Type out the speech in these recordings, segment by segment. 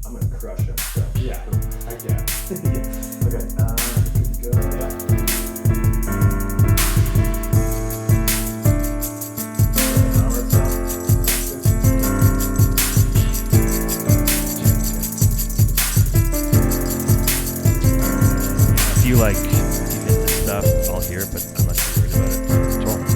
I'm going to crush him. So. Yeah. Heck yeah. Yeah. Okay. Good to go. Yeah. An hour or so. If you like, you hit this stuff, I'll hear it, but I'm not too worried about it.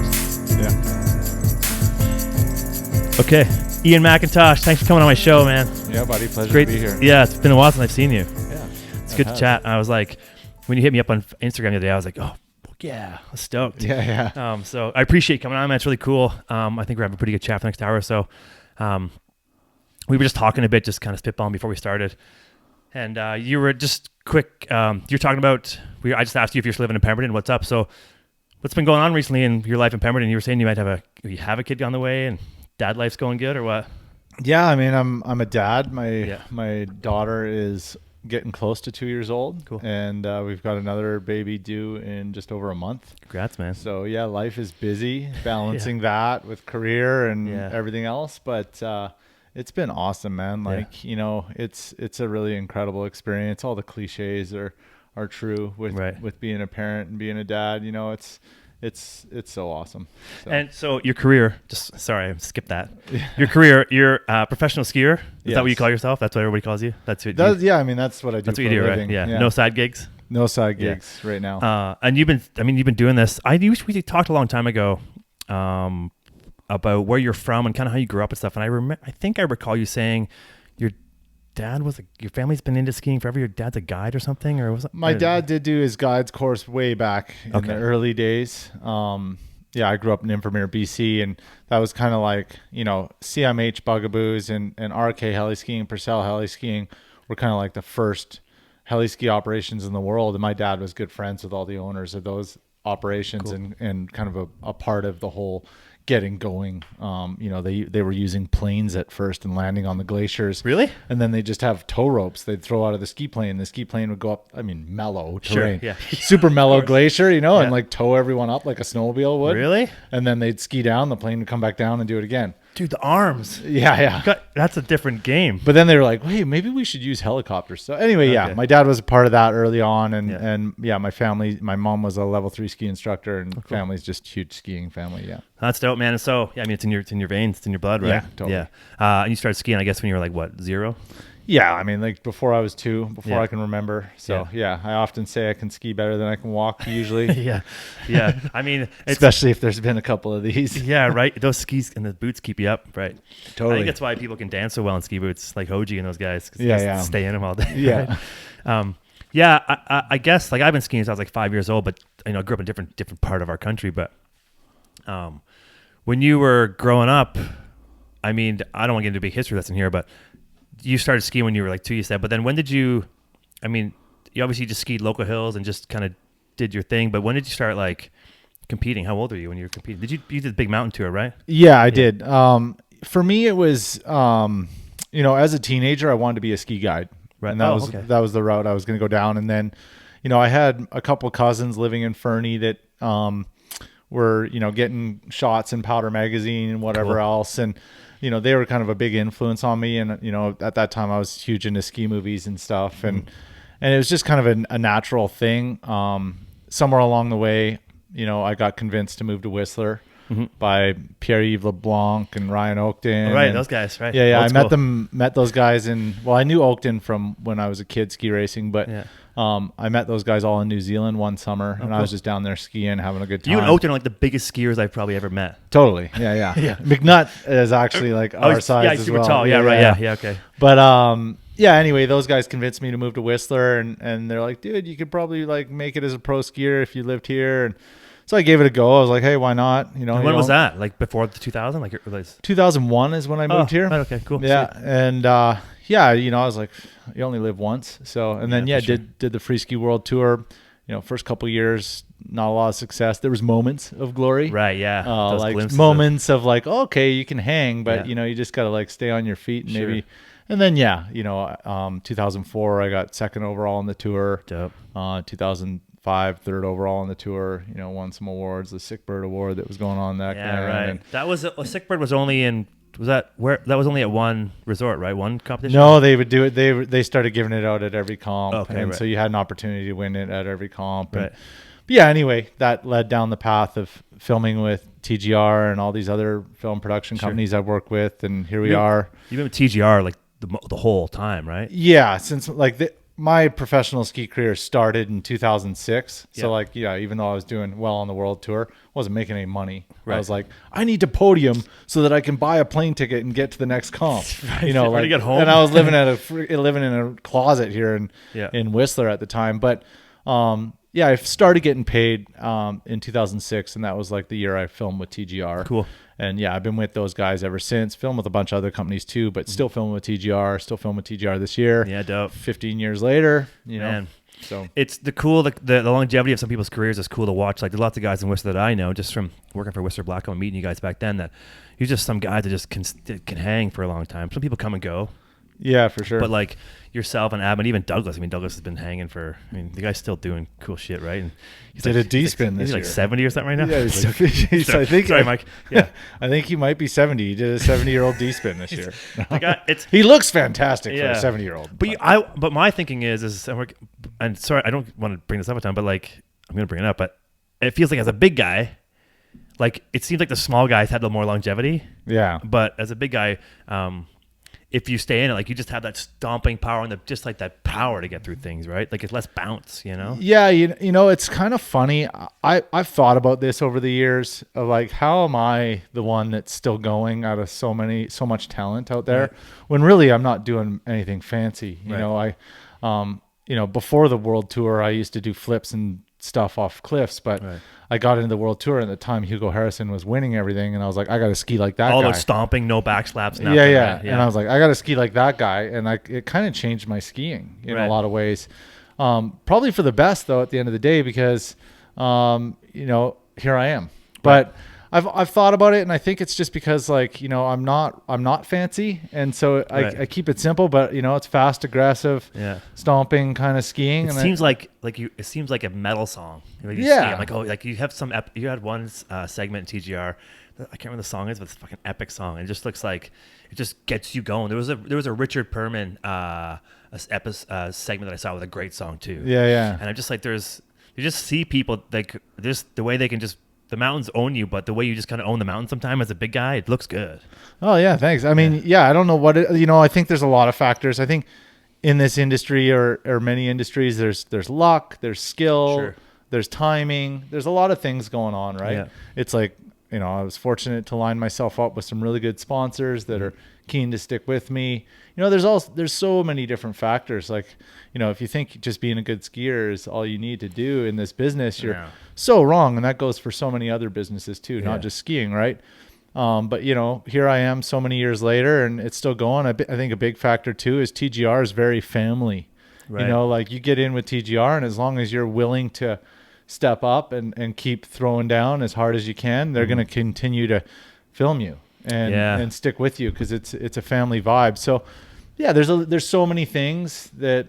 Yeah. Okay. Ian McIntosh, thanks for coming on my show, man. Yeah, buddy. Pleasure Great to be here. Yeah, it's been a while since I've seen you. Yeah. It's good to chat. I was like, when you hit me up on Instagram the other day, I was like, oh, yeah, I'm stoked. Yeah. So I appreciate you coming on, man. It's really cool. I think we're having a pretty good chat for the next hour or so. We were just talking a bit, just kind of spitballing before we started. And you were just quick. You're talking about, I just asked you if you're still living in Pemberton. What's up? So what's been going on recently in your life in Pemberton? You were saying you might have a kid on the way and dad life's going good or what? Yeah, I mean, I'm a dad. My daughter is getting close to 2 years old. Cool. And we've got another baby due in just over a month. Congrats, man. So yeah, life is busy balancing that with career and everything else. But it's been awesome, man. Like, you know, it's a really incredible experience. All the cliches are true with being a parent and being a dad. You know, it's so awesome. So. And so your career, sorry, I skipped that. Your career, you're a professional skier. Is that what you call yourself? That's what everybody calls you? Yeah, I mean, that's what I do. That's for what you do, a right? living. Yeah. No side gigs? No side gigs right now. And you've been doing this. We talked a long time ago about where you're from and kind of how you grew up and stuff. And I think I recall you saying your family's been into skiing forever. Your dad's a guide or something, or was it? My dad did do his guides course way back in the early days. I grew up in Invermere, BC, and that was kind of like, you know, CMH bugaboos and RK heli skiing, Purcell heli skiing were kind of like the first heli ski operations in the world. And my dad was good friends with all the owners of those operations. Cool. and kind of a part of the whole getting going. You know, they were using planes at first and landing on the glaciers. Really? And then they just have tow ropes they'd throw out of the ski plane. The ski plane would go up, I mean, mellow terrain. Sure, yeah. Super mellow glacier, you know, and like tow everyone up like a snowmobile would. Really? And then they'd ski down, the plane would come back down and do it again. Dude, the arms. Yeah. That's a different game. But then they were like, wait, maybe we should use helicopters. So anyway, my dad was a part of that early on. And my family, my mom was a level 3 ski instructor, and family's just huge skiing family. Yeah. That's dope, man. And so, I mean, it's in your veins, it's in your blood, right? Yeah, totally. Yeah. And you started skiing, I guess, when you were like, what, 0? Yeah, I mean, like before I was 2, before I can remember. So I often say I can ski better than I can walk usually. Yeah. I mean, especially if there's been a couple of these. Yeah, right. Those skis and the boots keep you up, right? Totally. I think that's why people can dance so well in ski boots, like Hoji and those guys. Stay in them all day. Yeah. Right? I guess like I've been skiing since I was like 5 years old, but I grew up in a different part of our country. But when you were growing up, I mean, I don't want to get into a big history lesson here, but you started skiing when you were like 2, you said. But then when did you? I mean, you obviously just skied local hills and just kind of did your thing. But when did you start like competing? How old were you when you were competing? You did the big mountain tour, right? Yeah, I did. For me, it was as a teenager, I wanted to be a ski guide, right? And that was the route I was going to go down. And then, I had a couple cousins living in Fernie that were getting shots in Powder Magazine and whatever else, and they were kind of a big influence on me. And at that time, I was huge into ski movies and stuff, and it was just kind of a natural thing. Somewhere along the way, I got convinced to move to Whistler by Pierre-Yves LeBlanc and Ryan Oakton. Oh, right, those guys, right? Yeah. I met those guys I knew Oakton from when I was a kid ski racing, but I met those guys all in New Zealand one summer, and I was just down there skiing, having a good time. You and Oakton are like the biggest skiers I've probably ever met. Totally. Yeah. McNutt is actually like our size as super well. Tall. Yeah, right. Yeah, okay. But anyway, those guys convinced me to move to Whistler, and they're like, dude, you could probably like make it as a pro skier if you lived here. And so I gave it a go. I was like, hey, why not? When was that? Like before the 2000? Like 2001 is when I moved here. Right, okay, cool. Yeah, sweet. And I was like, you only live once. So, and then sure. did the Freeride World Tour. First couple years, not a lot of success. There was moments of glory, right? Yeah, like moments of like, okay, you can hang, but you just gotta like stay on your feet and maybe. And then 2004, I got second overall on the tour. Dope. 2005, third overall on the tour. Won some awards, the Sick Bird Award that was going on that. Yeah, right. And that was Sick Bird was only in was that where that was only at one resort, right? One competition? No, they would do it. They started giving it out at every comp. Okay, and right. so you had an opportunity to win it at every comp. Right. And, but yeah, anyway, that led down the path of filming with TGR and all these other film production companies I work with. And here we are. You've been with TGR like the whole time, right? Yeah, since like my professional ski career started in 2006. So like, yeah, even though I was doing well on the world tour, wasn't making any money. Right. I was like, I need to podium so that I can buy a plane ticket and get to the next comp. Right. You know, like, to get home. And I was living living in a closet here in Whistler at the time. But yeah, I started getting paid in 2006, and that was like the year I filmed with TGR. Cool. And yeah, I've been with those guys ever since. Filmed with a bunch of other companies too, but still filming with TGR. Still filming with TGR this year. Yeah, dope. 15 years later, you know. Man. So it's the longevity of some people's careers is cool to watch. Like there's lots of guys in Whistler that I know just from working for Whistler Blackcomb and meeting you guys back then that you're just some guys that just can hang for a long time. Some people come and go. Yeah, for sure. But like yourself and Ab and even Douglas. I mean, Douglas has been hanging for. I mean, the guy's still doing cool shit, right? And he's did like, a D spin this year. He's like 70 or something right now. Yeah, I think. Sorry, Mike. Yeah, I think he might be 70. He did a 70-year-old D spin this year. The guy, he looks fantastic for a 70-year-old. But my thinking is, and sorry, I don't want to bring this up a ton, but like I'm gonna bring it up, but it feels like as a big guy. Like it seems like the small guys had a little more longevity. Yeah. But as a big guy, if you stay in it, like you just have that stomping power and just like that power to get through things, right? Like it's less bounce, you know? Yeah, you know, it's kind of funny. I've thought about this over the years of like, how am I the one that's still going out of so much talent out there when really I'm not doing anything fancy. You know, you know, before the world tour, I used to do flips and stuff off cliffs, but I got into the world tour and at the time Hugo Harrison was winning everything, and I was like, I got to ski like that guy. All about stomping, no backslaps. Nothing, yeah. Right? And I was like, I got to ski like that guy, and it kind of changed my skiing in a lot of ways. Probably for the best though at the end of the day, because you know, here I am. But I've thought about it, and I think it's just because like, you know, I'm not fancy, and so I keep it simple, but you know, it's fast, aggressive, stomping kind of skiing. It seems like it seems like a metal song. You know, I'm like, oh, like you have you had one segment in TGR. I can't remember the song is, but it's a fucking epic song. It just looks like it just gets you going. There was a Richard Perman segment that I saw with a great song too. Yeah. And I'm just like, you just see people like just the way they can just. The mountains own you, but the way you just kind of own the mountain sometimes as a big guy, it looks good. Oh yeah, thanks. I mean, I don't know you know, I think there's a lot of factors. I think in this industry or many industries, there's luck, there's skill, there's timing, there's a lot of things going on, right? Yeah. It's like, you know, I was fortunate to line myself up with some really good sponsors that are keen to stick with me. You know, there's so many different factors. Like, you know, if you think just being a good skier is all you need to do in this business, you're so wrong. And that goes for so many other businesses too, not just skiing, right? But you know, here I am so many years later and it's still going. I think a big factor too is TGR is very family. You know, like you get in with TGR, and as long as you're willing to step up and keep throwing down as hard as you can, they're going to continue to film you and stick with you, because it's a family vibe. So yeah, there's so many things that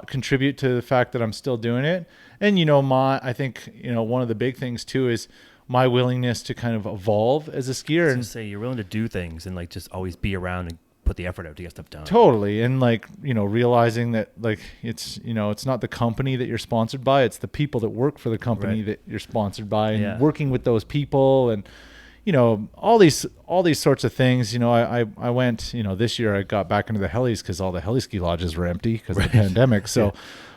contribute to the fact that I'm still doing it. And you know, I think, you know, one of the big things too is my willingness to kind of evolve as a skier. And say you're willing to do things and like just always be around and put the effort out to get stuff done. Totally. And like, you know, realizing that like it's, you know, it's not the company that you're sponsored by, it's the people that work for the company that you're sponsored by, and working with those people, and you know, all these sorts of things. You know, I went, you know, this year I got back into the helis because all the heli ski lodges were empty because of the pandemic. So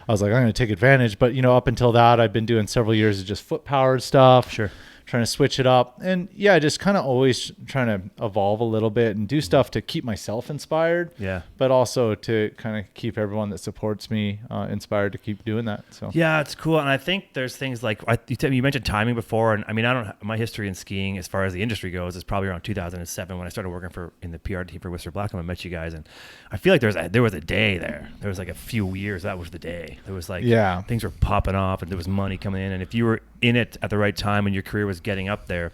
I was like, I'm going to take advantage. But, you know, up until that, I've been doing several years of just foot powered stuff. Trying to switch it up. And yeah, just kind of always trying to evolve a little bit and do stuff to keep myself inspired. But also to kind of keep everyone that supports me inspired to keep doing that. So yeah, it's cool. And I think there's things like you mentioned timing before, and I mean, my history in skiing as far as the industry goes is probably around 2007 when I started working in the PR team for Whistler Blackcomb. I met you guys, and I feel like there was a day there. There was like a few years that was the day. There was like things were popping off, and there was money coming in, and if you were in it at the right time and your career was getting up there,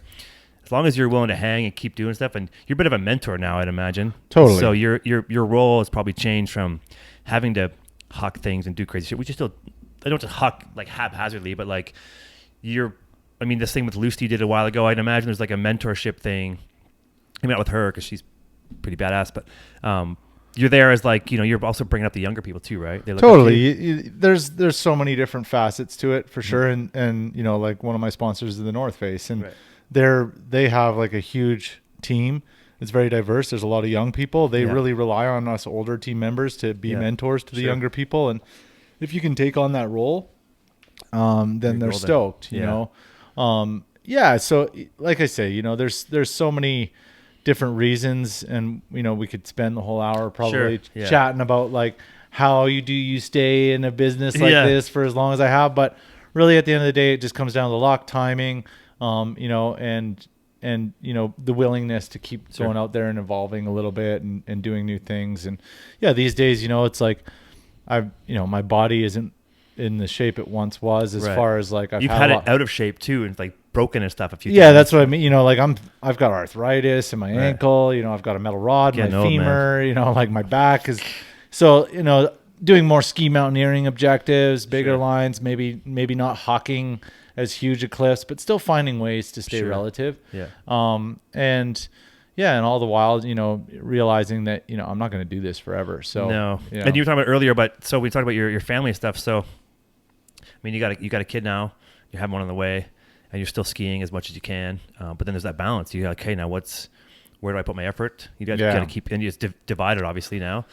as long as you're willing to hang and keep doing stuff, and you're a bit of a mentor now, I'd imagine. Totally. So your role has probably changed from having to huck things and do crazy shit, which you still, I don't just huck like haphazardly, but like I mean, this thing with Lucy did a while ago, I'd imagine there's like a mentorship thing. I met with her because she's pretty badass. But you're there as like, you're also bringing up the younger people too, right? They look Totally. There's so many different facets to it for sure. And like one of my sponsors is the North Face, and they have like a huge team. It's very diverse. There's a lot of young people. They really rely on us older team members to be mentors to the younger people. And if you can take on that role, then they're stoked, you know? So like I say, there's so many different reasons, and, we could spend the whole hour probably chatting about like, how you stay in a business like this for as long as I have. But really at the end of the day, it just comes down to luck, timing, and the willingness to keep going out there and evolving a little bit and doing new things. And these days, it's like my body isn't in the shape it once was, as far as like you've had it out of shape too, and like broken and stuff a few times. That's what I mean. Like I've got arthritis in my ankle, I've got a metal rod in my femur, like my back is so, doing more ski mountaineering objectives, bigger lines, maybe not hawking as huge a cliffs, but still finding ways to stay relative. And all the while, realizing that, I'm not going to do this forever. So And you were talking about earlier, so we talked about your family stuff. So, I mean, you got a kid now, you have one on the way, and you're still skiing as much as you can. But then there's that balance. You're like, hey, now where do I put my effort? You got to keep, and it's divided obviously now.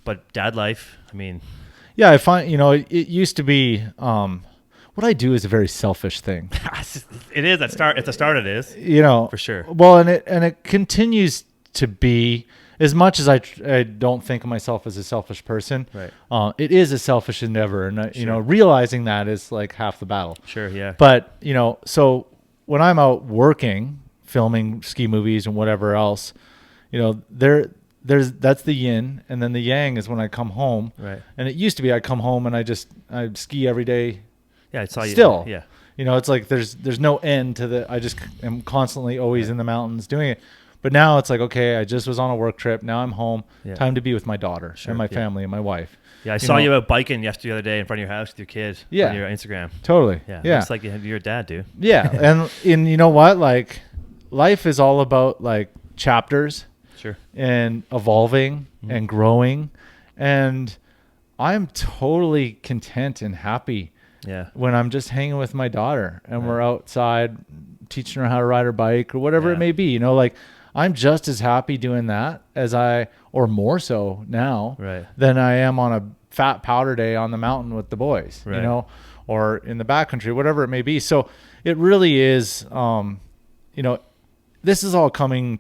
But dad life, I mean. I find, it used to be, what I do is a very selfish thing. It is at the start it is. For sure. Well, and it continues to be, as much as I don't think of myself as a selfish person. Right. It is a selfish endeavor, and realizing that is like half the battle. Sure. Yeah. But so when I'm out working, filming ski movies and whatever else, that's the yin, and then the yang is when I come home. Right. And it used to be I come home and I ski every day. Yeah, I saw you. Still, yeah. It's like there's no end to the. I just am constantly always in the mountains doing it. But now it's like, okay, I just was on a work trip. Now I'm home. Time to be with my daughter and my family and my wife. Yeah, I saw you out biking yesterday the other day in front of your house with your kid on your Instagram. Totally. Yeah. It's like you're a dad, dude. Yeah, and you know what? Like, life is all about like chapters. Sure. And evolving and growing, and I'm totally content and happy when I'm just hanging with my daughter and we're outside teaching her how to ride her bike or whatever it may be. Like I'm just as happy doing that or more so now than I am on a fat powder day on the mountain with the boys, or in the backcountry, whatever it may be. So it really is, this is all coming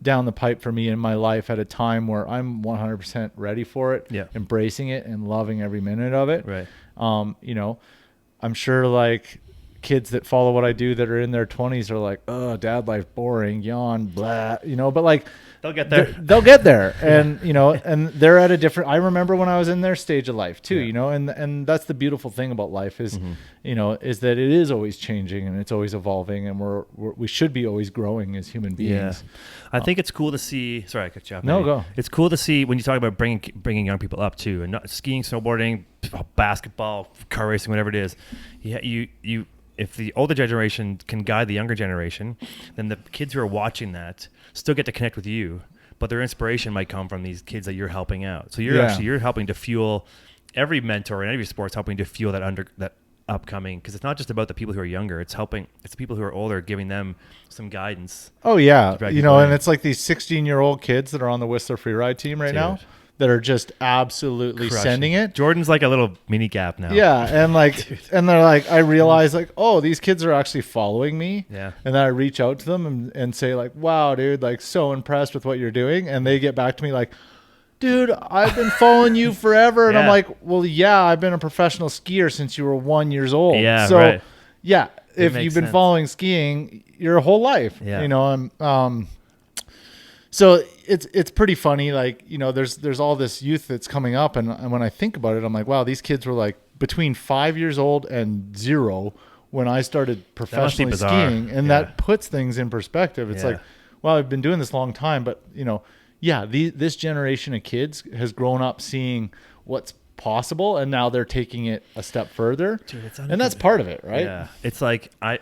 down the pipe for me in my life at a time where I'm 100% ready for it, embracing it and loving every minute of it. Right. I'm sure like kids that follow what I do that are in their 20s are like, oh, dad life boring, yawn, blah, but like they'll get there. They'll get there. And, and they're at a different, I remember when I was in their stage of life too, and that's the beautiful thing about life is, is that it is always changing and it's always evolving, and we should be always growing as human beings. Yeah. I think it's cool to see, sorry, I cut you off. No, go. It's cool to see when you talk about bringing young people up too, and not skiing, snowboarding, basketball, car racing, whatever it is. You, if the older generation can guide the younger generation, then the kids who are watching that still get to connect with you, but their inspiration might come from these kids that you're helping out. So you're helping to fuel every mentor in every sport's helping to fuel that upcoming, because it's not just about the people who are younger, it's the people who are older, giving them some guidance. Oh yeah. And it's like these 16-year-old kids that are on the Whistler Freeride team right now that are just absolutely sending it. Jordan's like a little mini gap now. Yeah, and like, and they're like, I realize like, oh, these kids are actually following me. Yeah. And then I reach out to them and say like, wow, dude, like so impressed with what you're doing. And they get back to me like, dude, I've been following you forever. And I'm like, well, yeah, I've been a professional skier since you were 1 year old. Yeah, so right. Yeah, if you've been following skiing your whole life, so it's pretty funny. Like, there's all this youth that's coming up. And when I think about it, I'm like, wow, these kids were like between 5 years old and 0 when I started professionally skiing. And that puts things in perspective. It's like, well, I've been doing this a long time, but this generation of kids has grown up seeing what's possible, and now they're taking it a step further. Dude, and that's part of it, right? Yeah. It's like, I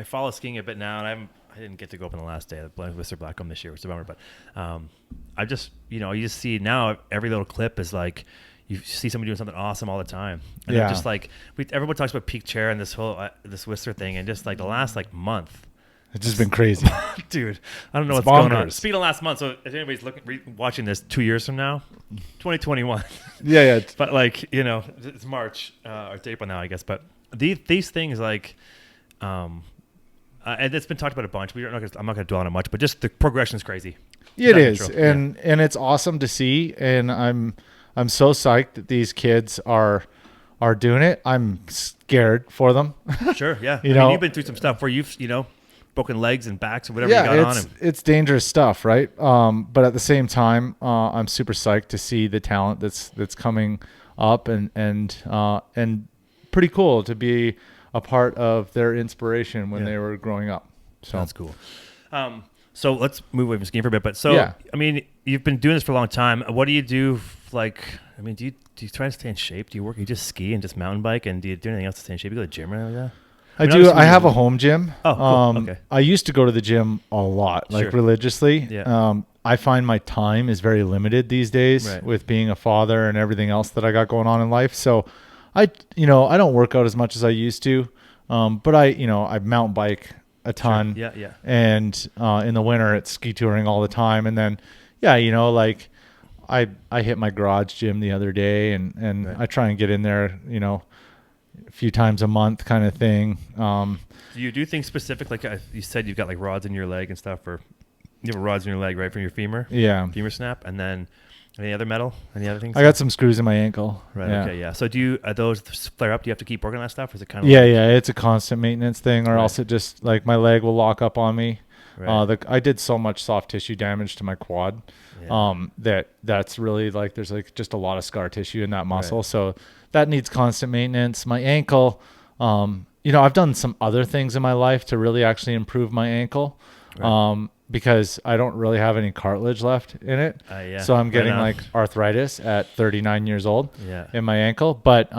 follow skiing a bit now, and I I didn't get to go up on the last day of Whistler Blackcomb this year, which is a bummer. But I just, you just see now every little clip is like you see somebody doing something awesome all the time. And they're just like everyone talks about peak chair and this whole this Whistler thing, and just like the last like month. It's just been crazy. Dude, I don't know It's what's bonkers. going on. Speaking of last month, so if anybody's watching this 2 years from now, 2021. Yeah. But like, it's March or it's April now, I guess. But these things like, and it's been talked about a bunch. I'm not going to dwell on it much, but just the progression is crazy. It is, and it's awesome to see, and I'm so psyched that these kids are doing it. I'm scared for them. Sure, yeah. I mean, you've been through some stuff where you've broken legs and backs or whatever you got on him. It's dangerous stuff, right? But at the same time, I'm super psyched to see the talent that's coming up, and pretty cool to be a part of their inspiration when they were growing up. So that's cool. So let's move away from skiing for a bit. But I mean, you've been doing this for a long time. What do you do? Do you try to stay in shape? Do you work? You just ski and just mountain bike, and do you do anything else to stay in shape? You go to the gym or anything like that? I do. I have a home gym. Oh, cool. Okay. I used to go to the gym a lot, religiously. Yeah. I find my time is very limited these days with being a father and everything else that I got going on in life. So I don't work out as much as I used to. But I mountain bike a ton. Sure. Yeah. And in the winter it's ski touring all the time. And then, I hit my garage gym the other day and I try and get in there, a few times a month kind of thing. Do you do things specific? Like you said, you've got like rods in your leg and stuff, or you have rods in your leg, right? From your femur? Yeah. Femur snap. And then any other metal? Any other things? I got some screws in my ankle. Right. Yeah. Okay. Yeah. So those flare up? Do you have to keep working on that stuff? Or is it kind of Yeah. It's a constant maintenance thing, or else it just like my leg will lock up on me. Right. I did so much soft tissue damage to my quad. That's really like there's like just a lot of scar tissue in that muscle. So that needs constant maintenance. My ankle, I've done some other things in my life to really actually improve my ankle. Because I don't really have any cartilage left in it. So I'm getting like arthritis at 39 years old in my ankle. But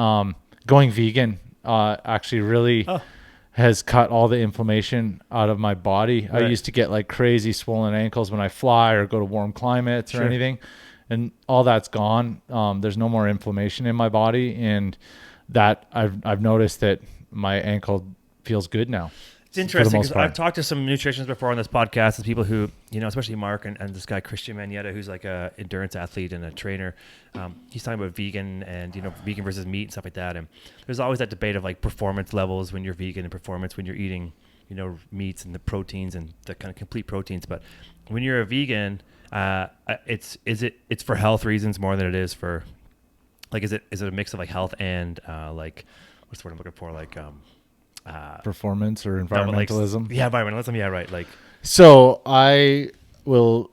going vegan actually really has cut all the inflammation out of my body. I used to get like crazy swollen ankles when I fly or go to warm climates or anything. And all that's gone. There's no more inflammation in my body. And that I've noticed that my ankle feels good now. It's interesting because I've talked to some nutritionists before on this podcast, and people who, especially Mark and this guy Christian Manietta, who's like a endurance athlete and a trainer. He's talking about vegan and vegan versus meat and stuff like that. And there's always that debate of like performance levels when you're vegan and performance when you're eating, meats and the proteins and the kind of complete proteins. But when you're a vegan, it's for health reasons more than it is for like is it a mix of like health and like what's the word I'm looking for, like performance or environmentalism. Environmentalism. Yeah, right. Like, so I will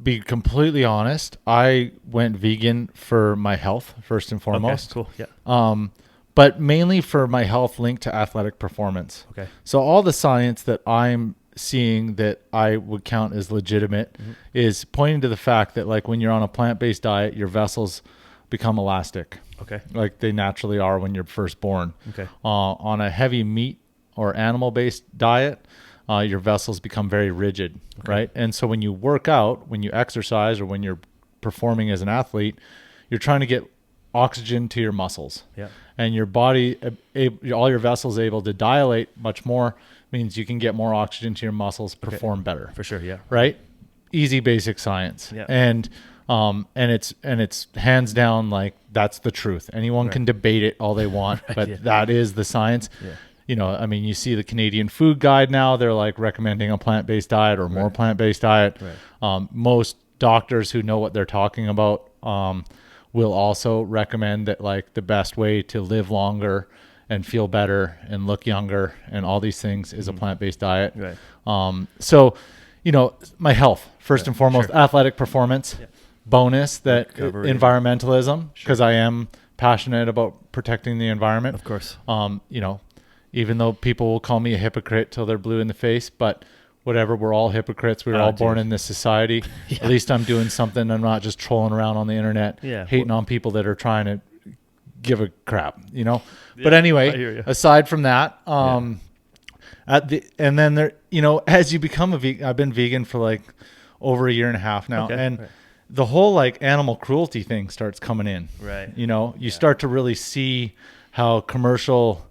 be completely honest. I went vegan for my health first and foremost. Okay, cool. Yeah. But mainly for my health linked to athletic performance. Okay. So all the science that I'm seeing that I would count as legitimate is pointing to the fact that like when you're on a plant-based diet, your vessels become elastic. Okay. Like they naturally are when you're first born. Okay. On a heavy meat or animal-based diet, your vessels become very rigid, right? And so when you work out, when you exercise, or when you're performing as an athlete, you're trying to get oxygen to your muscles. Yeah. And your body, all your vessels able to dilate much more, means you can get more oxygen to your muscles, perform better. For sure, yeah. Right? Easy basic science. Yeah. And it's hands down like that's the truth. Anyone can debate it all they want, but that is the science. Yeah. You see the Canadian Food Guide now, they're like recommending a plant-based diet or more plant-based diet. Right. Most doctors who know what they're talking about will also recommend that like the best way to live longer and feel better and look younger and all these things is a plant-based diet. Right. So, my health, first and foremost, athletic performance, bonus that environmentalism, because I am passionate about protecting the environment. Of course. Even though people will call me a hypocrite till they're blue in the face, but whatever, we're all hypocrites. We were all born in this society. At least I'm doing something. I'm not just trolling around on the internet, hating on people that are trying to give a crap, But anyway, aside from that, and then there, as you become a vegan, I've been vegan for like over a year and a half now. Okay. And Right. the whole like animal cruelty thing starts coming in. Right. You start to really see how commercial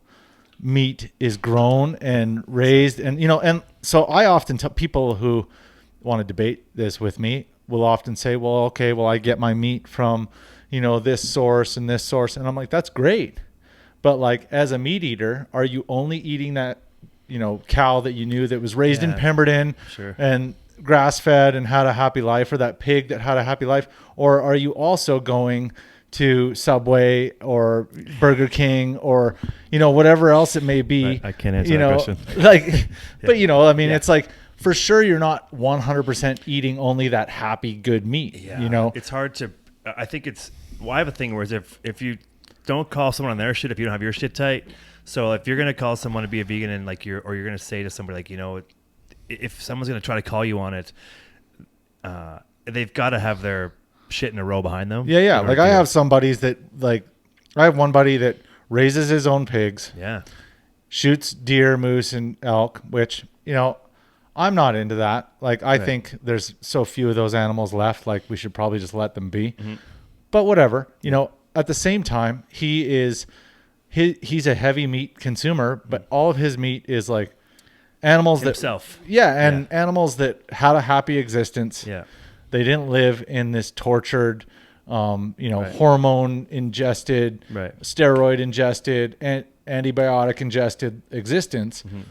meat is grown and raised. And so I often tell people who want to debate this with me will often say, well, okay, well, I get my meat from, this source and this source. And I'm like, that's great. But like, as a meat eater, are you only eating that, cow that you knew that was raised in Pemberton Sure. and grass fed and had a happy life, or that pig that had a happy life? Or are you also going to Subway or Burger King or, whatever else it may be? I can't answer that question. Like, but it's like, for sure, you're not 100% eating only that happy, good meat. Yeah. It's hard to. I think I have a thing where if you don't call someone on their shit if you don't have your shit tight. So if you're gonna call someone to be a vegan and like you're gonna say to somebody like, if someone's gonna try to call you on it, they've got to have their shit in a row behind them. Yeah. Like I have some buddies that I have one buddy that raises his own pigs. Yeah. Shoots deer, moose, and elk, which, I'm not into that. Like, I think there's so few of those animals left. Like, we should probably just let them be. Mm-hmm. But whatever, at the same time, he's a heavy meat consumer, but all of his meat is like animals himself. Animals that had a happy existence. Yeah. They didn't live in this tortured, hormone ingested, steroid ingested, and antibiotic ingested existence. Mm-hmm.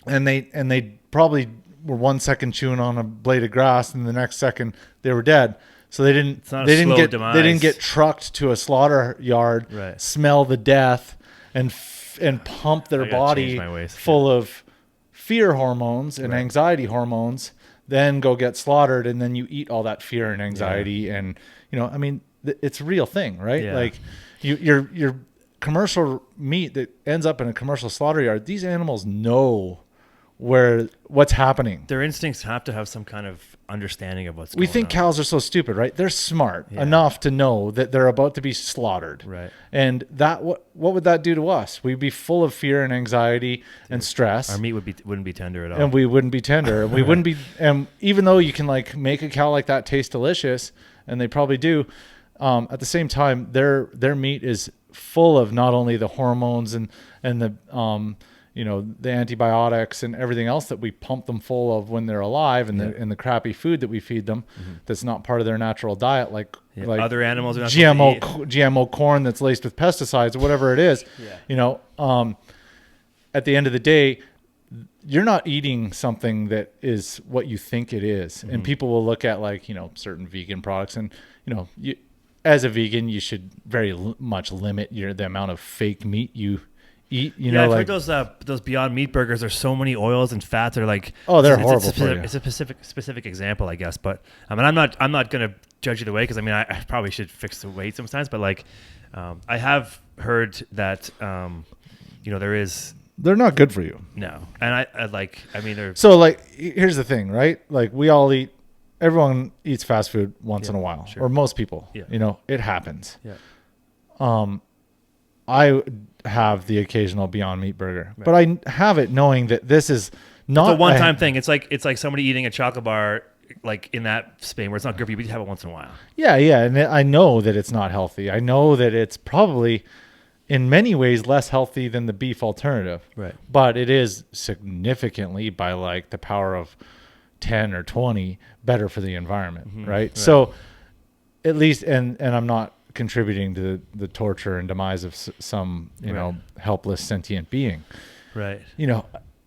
And they probably were 1 second chewing on a blade of grass, and the next second they were dead. So they didn't get trucked to a slaughter yard, smell the death, and pump their body full of fear hormones and anxiety hormones, then go get slaughtered, and then you eat all that fear and anxiety. And it's a real thing, right? Like your commercial meat that ends up in a commercial slaughter yard, these animals know what's happening. Their instincts have to have some kind of understanding of what's going on. We think cows are so stupid, right? They're smart enough to know that they're about to be slaughtered. Right. And that what would that do to us? We'd be full of fear and anxiety and stress. Our meat wouldn't be tender at all. And we wouldn't be tender. And we wouldn't be, and even though you can like make a cow like that taste delicious, and they probably do, at the same time, their meat is full of not only the hormones and the the antibiotics and everything else that we pump them full of when they're alive, and the crappy food that we feed them that's not part of their natural diet, like other animals are not GMO corn that's laced with pesticides or whatever it is. At the end of the day, you're not eating something that is what you think it is. And people will look at like, certain vegan products, and as a vegan, you should very much limit the amount of fake meat you eat. I've heard those Beyond Meat burgers. There's so many oils and fats. They're like, they're horrible for you. It's a specific example, I guess. But I'm not gonna judge either way, because I probably should fix the weight sometimes. But like, I have heard that they're not good for you. No, and they're so like, here's the thing, right? Like, everyone eats fast food once in a while, or most people. It happens. I have the occasional Beyond Meat burger, but I have it knowing that this is not a one-time thing. It's like somebody eating a chocolate bar, like in that Spain, where it's not good for you, but you have it once in a while. Yeah, and I know that it's not healthy. I know that it's probably in many ways less healthy than the beef alternative. Right. But it is significantly, by like the power of 10 or 20, better for the environment, right? So at least, and I'm not contributing to the torture and demise of some helpless sentient being, right?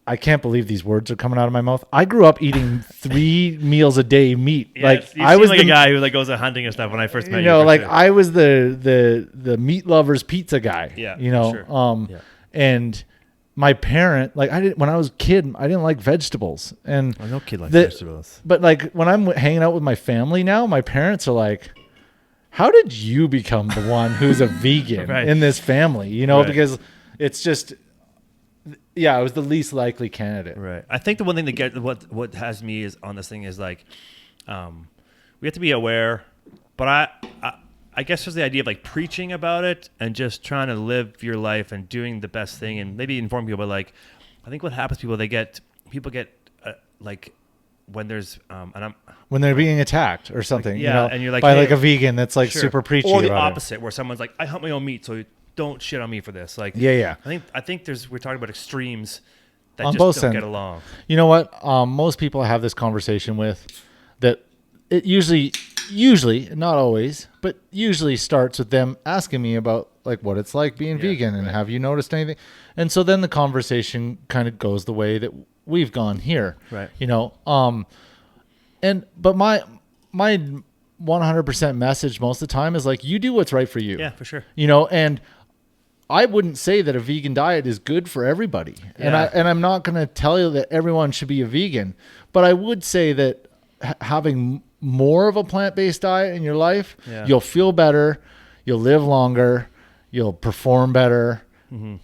I can't believe these words are coming out of my mouth. I grew up eating 3 meals a day meat. I was a guy who like goes out hunting and stuff when I first met you. I was the meat lovers pizza guy. Sure. And my parent, when I was a kid, I didn't like vegetables, and no kid likes vegetables. But like, when I'm hanging out with my family now, my parents are like, how did you become the one who's a vegan in this family? Because it's just, I was the least likely candidate. Right. I think the one thing that what has me is on this thing is like, we have to be aware, but I guess there's the idea of like preaching about it and just trying to live your life and doing the best thing and maybe inform people, but like, I think what happens, people get like when there's when they're being attacked or something, like, you know, and you're like, by hey, like a vegan that's like sure. super preachy, or the about opposite, where someone's like, I hunt my own meat, so don't shit on me for this. Like, yeah. I think we're talking about extremes that On just both don't sides. get along. You know what? Most people I have this conversation with that it usually, not always, but usually starts with them asking me about like what it's like being vegan and have you noticed anything? And so then the conversation kind of goes the way that we've gone here. Right. You know, but my 100% message most of the time is like, you do what's right for you. Yeah, for sure. You know, and I wouldn't say that a vegan diet is good for everybody. Yeah. And I'm not going to tell you that everyone should be a vegan, but I would say that having more of a plant-based diet in your life, you'll feel better, you'll live longer, you'll perform better. Mm-hmm.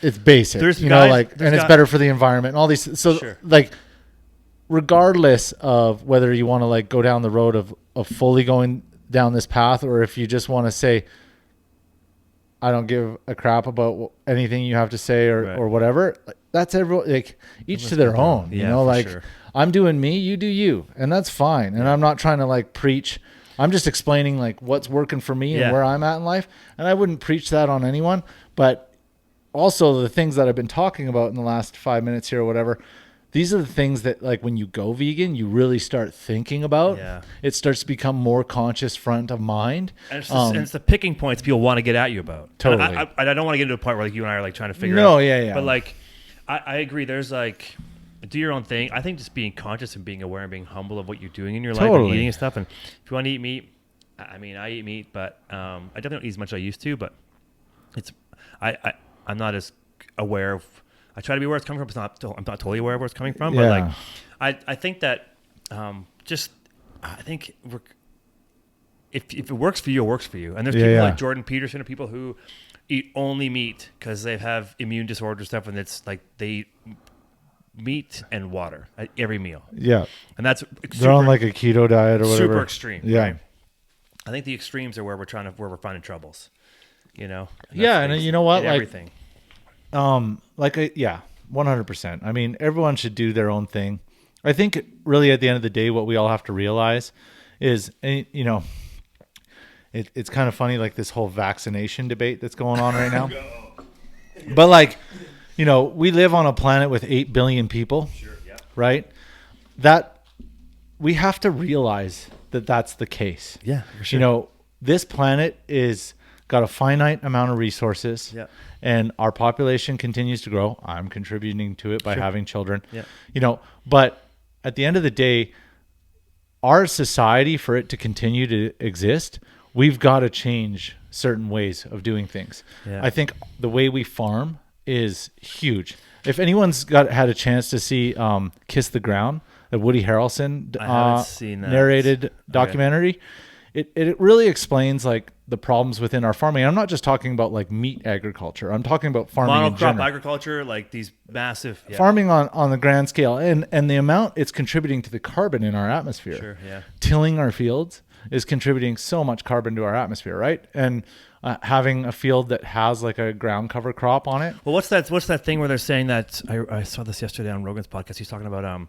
It's basic, it's better for the environment and all these. So like, regardless of whether you want to like go down the road of fully going down this path, or if you just want to say, I don't give a crap about anything you have to say or whatever. That's everyone, like each to their own, you know, like I'm doing me, you do you, and that's fine. And I'm not trying to like preach. I'm just explaining like what's working for me and where I'm at in life. And I wouldn't preach that on anyone, but also the things that I've been talking about in the last 5 minutes here or whatever, these are the things that like when you go vegan, you really start thinking about. Yeah. It starts to become more conscious front of mind. And it's the picking points people want to get at you about. Totally. I don't want to get into a part where like you and I are like trying to figure out. Yeah. But like, I agree. There's like, do your own thing. I think just being conscious and being aware and being humble of what you're doing in your life and eating and stuff. And if you want to eat meat, I mean, I eat meat, but I definitely don't eat as much as I used to, but I'm not as aware of. I try to be where it's coming from. I'm not totally aware of where it's coming from, but like, I think that I think if it works for you, it works for you. And there's people like Jordan Peterson, or people who eat only meat because they have immune disorder stuff, and it's like they eat meat and water at every meal. Yeah, and that's they're on like a keto diet or whatever. Super extreme. Yeah, right? I think the extremes are where we're finding troubles. You know. And you know what? Like everything. 100%. I mean, everyone should do their own thing. I think really at the end of the day, what we all have to realize is, you know, it's kind of funny, like this whole vaccination debate that's going on right now. But like, you know, we live on a planet with 8 billion people, right? That we have to realize that that's the case. Yeah, for sure. You know, this planet is got a finite amount of resources. Yeah. And our population continues to grow. I'm contributing to it by having children. Yeah. You know, but at the end of the day, our society, for it to continue to exist, we've got to change certain ways of doing things. Yeah. I think the way we farm is huge. If anyone's had a chance to see Kiss the Ground, the Woody Harrelson narrated documentary, it really explains like the problems within our farming. I'm not just talking about like meat agriculture. I'm talking about farming monocrop agriculture, like these massive farming on the grand scale, and the amount it's contributing to the carbon in our atmosphere. Sure, yeah. Tilling our fields is contributing so much carbon to our atmosphere, right? And having a field that has like a ground cover crop on it. Well, what's that thing where they're saying that I saw this yesterday on Rogan's podcast. He's talking about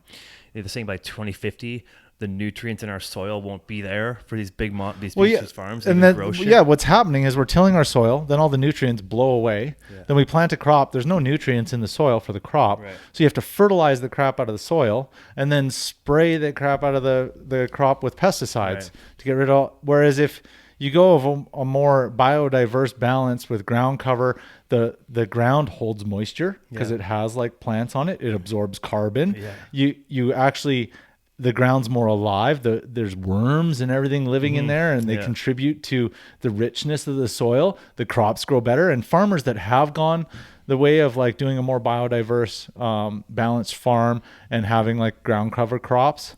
they're saying by 2050 the nutrients in our soil won't be there for these big farms and then grow shit. What's happening is we're tilling our soil, then all the nutrients blow away. Then we plant a crop, there's no nutrients in the soil for the crop, so you have to fertilize the crap out of the soil and then spray the crap out of the crop with pesticides to get rid of all. Whereas if you go of a more biodiverse balance with ground cover, the ground holds moisture because it has like plants on it, it absorbs carbon. You actually, the ground's more alive. There's worms and everything living in there, and they contribute to the richness of the soil. The crops grow better, and farmers that have gone the way of like doing a more biodiverse, balanced farm and having like ground cover crops.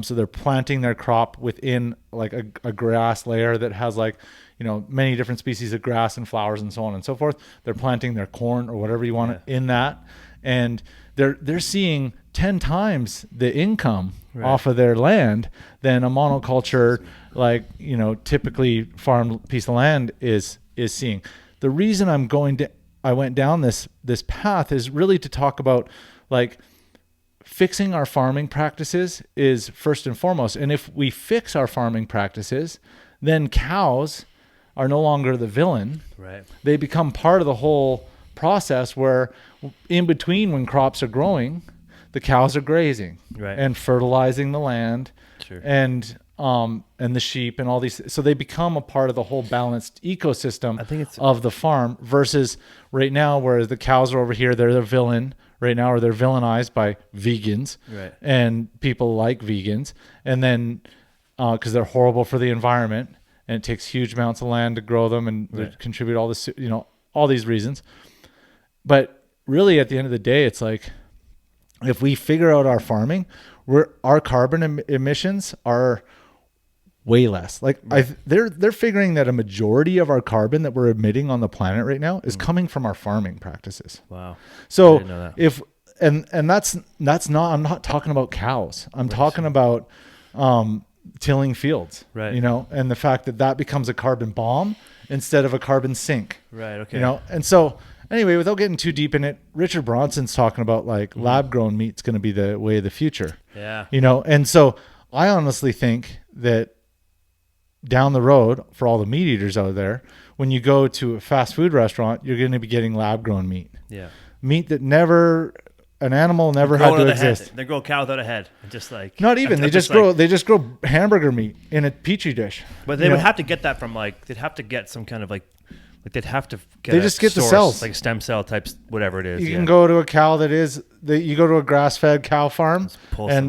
So they're planting their crop within like a grass layer that has like, you know, many different species of grass and flowers and so on and so forth. They're planting their corn or whatever you want in that, and they're seeing 10 times the income off of their land than a monoculture, like, you know, typically farmed piece of land is seeing. The reason I'm going I went down this path is really to talk about like fixing our farming practices is first and foremost. And if we fix our farming practices, then cows are no longer the villain. Right. They become part of the whole process where in between when crops are growing, the cows are grazing Right. and fertilizing the land. Sure. And the sheep and all these, so they become a part of the whole balanced ecosystem of the farm versus right now where the cows are over here, they're the villain right now, or they're villainized by vegans right. and people like vegans. And then, cause they're horrible for the environment and it takes huge amounts of land to grow them and right. they contribute all this, all these reasons. But really at the end of the day, it's like, if we figure out our farming, our carbon emissions are way less. Like they're figuring that a majority of our carbon that we're emitting on the planet right now is coming from our farming practices. Wow. So I didn't know that. if and that's not, I'm not talking about cows. I'm talking about tilling fields. Right. And the fact that becomes a carbon bomb instead of a carbon sink. Right. Okay. And so anyway, without getting too deep in it, Richard Bronson's talking about like lab grown meat's going to be the way of the future. Yeah. And so I honestly think that down the road for all the meat eaters out there, when you go to a fast food restaurant, you're going to be getting lab grown meat. Yeah. Meat that an animal never had to exist. They grow a cow without a head. Just like not even they just grow hamburger meat in a petri dish. But they would have to get that from they'd have to get some kind of they'd have to get they just get source, the cells, like stem cell types, whatever it is. You can go to a cow you go to a grass-fed cow farm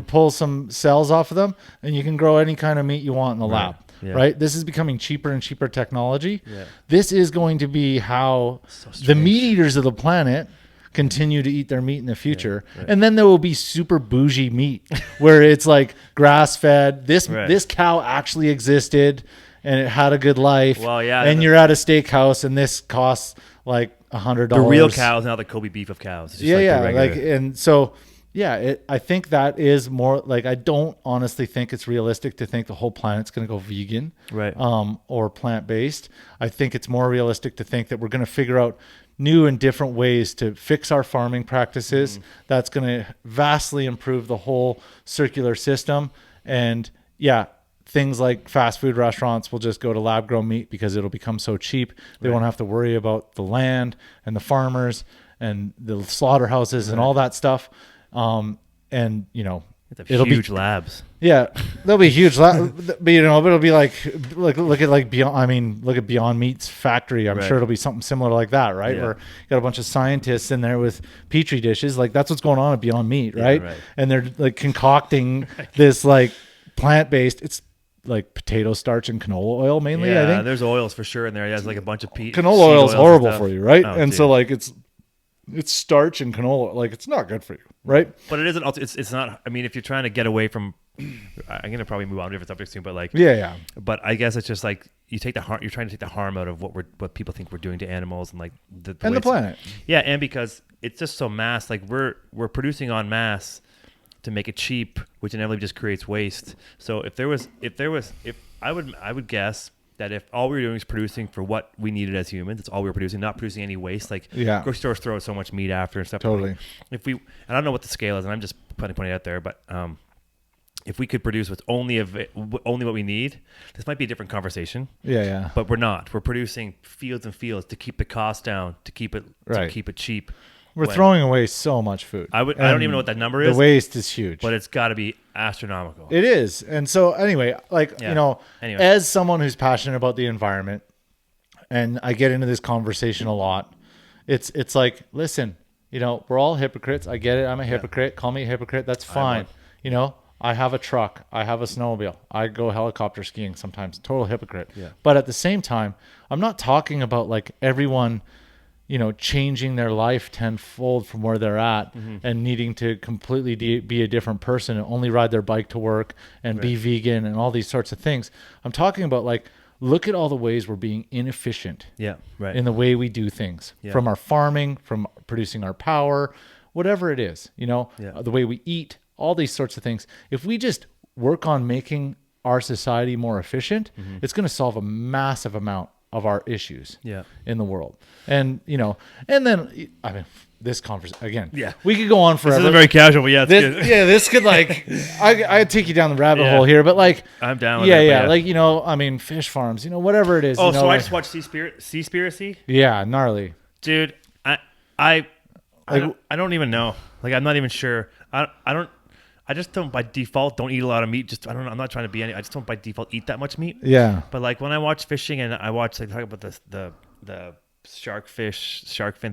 pull some cells off of them, and you can grow any kind of meat you want in the lab. Yeah. Right? This is becoming cheaper and cheaper technology. Yeah. This is going to be how the meat eaters of the planet continue to eat their meat in the future. Yeah, right. And then there will be super bougie meat where it's like grass-fed. This cow actually existed and it had a good life. Well, yeah. And you're at a steakhouse and this costs like $100. The real cows, now the Kobe beef of cows. It's just and so I think that is more like, I don't honestly think it's realistic to think the whole planet's going to go vegan, right? Or plant-based. I think it's more realistic to think that we're going to figure out new and different ways to fix our farming practices. That's going to vastly improve the whole circular system. And things like fast food restaurants will just go to lab-grown meat because it'll become so cheap. They won't have to worry about the land and the farmers and the slaughterhouses and all that stuff. It'll be huge labs. Yeah, they'll be huge labs, but it'll be like look at Beyond. Look at Beyond Meat's factory. I'm sure it'll be something similar like that, right? Yeah. Where you got a bunch of scientists in there with petri dishes. Like that's what's going on at Beyond Meat, right? Yeah, right. And they're like concocting this like plant-based. It's like potato starch and canola oil mainly. Yeah, I think there's oils for sure in there. It has like a bunch of canola oil is horrible for you, right? Oh, so like it's starch and canola, like it's not good for you, right? But it isn't. It's not. I mean, if you're trying to get away from, I'm gonna probably move on to different subjects soon. But like, yeah. But I guess it's just like you take the harm. You're trying to take the harm out of what people think we're doing to animals and like the planet. Yeah, and because it's just so mass. Like we're producing en masse to make it cheap, which inevitably just creates waste. So if I would guess that if all we were doing is producing for what we needed as humans, it's all we were producing, not producing any waste. Like grocery stores throw so much meat after and stuff. Totally. Like, and I don't know what the scale is, and I'm just putting it out there, but if we could produce with only what we need, this might be a different conversation. Yeah. But we're not. We're producing fields and fields to keep the cost down, to keep it cheap. We're throwing away so much food. I don't even know what that number is. The waste is huge. But it's got to be astronomical. It is. And so anyway, as someone who's passionate about the environment, and I get into this conversation a lot, it's like, listen, we're all hypocrites. I get it. I'm a hypocrite. Call me a hypocrite. That's fine. I have a truck. I have a snowmobile. I go helicopter skiing sometimes. Total hypocrite. Yeah. But at the same time, I'm not talking about like everyone changing their life tenfold from where they're at and needing to completely be a different person and only ride their bike to work and be vegan and all these sorts of things. I'm talking about like, look at all the ways we're being inefficient in the way we do things, from our farming, from producing our power, whatever it is, the way we eat, all these sorts of things. If we just work on making our society more efficient, it's going to solve a massive amount of our issues Yeah. in the world. And, and then, I mean, this conversation, again, Yeah. we could go on forever. This isn't very casual, but yeah, it's good. This could I'd take you down the rabbit hole here, but I'm down with yeah, it. Yeah. I mean, fish farms, whatever it is. Oh, so I just watched Seaspiracy? Yeah, gnarly. Dude, I don't even know. I'm not even sure. I just don't by default don't eat a lot of meat. Just I don't know. I'm not trying to be any. I just don't by default eat that much meat. Yeah. But when I watch fishing and I watch talk about the shark fin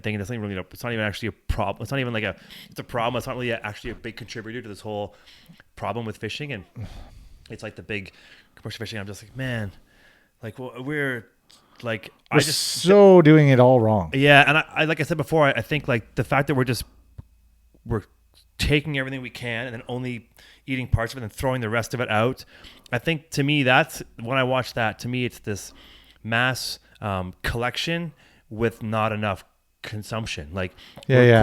thing, it's not even really. It's not even actually a problem. It's not even it's a problem. It's not really actually a big contributor to this whole problem with fishing. And it's the big commercial fishing. I'm just man, we're so doing it all wrong. Yeah, and I like I said before, I think the fact that we're taking everything we can and then only eating parts of it and throwing the rest of it out. I think to me that's when I watch that. To me, it's this mass collection with not enough consumption. We're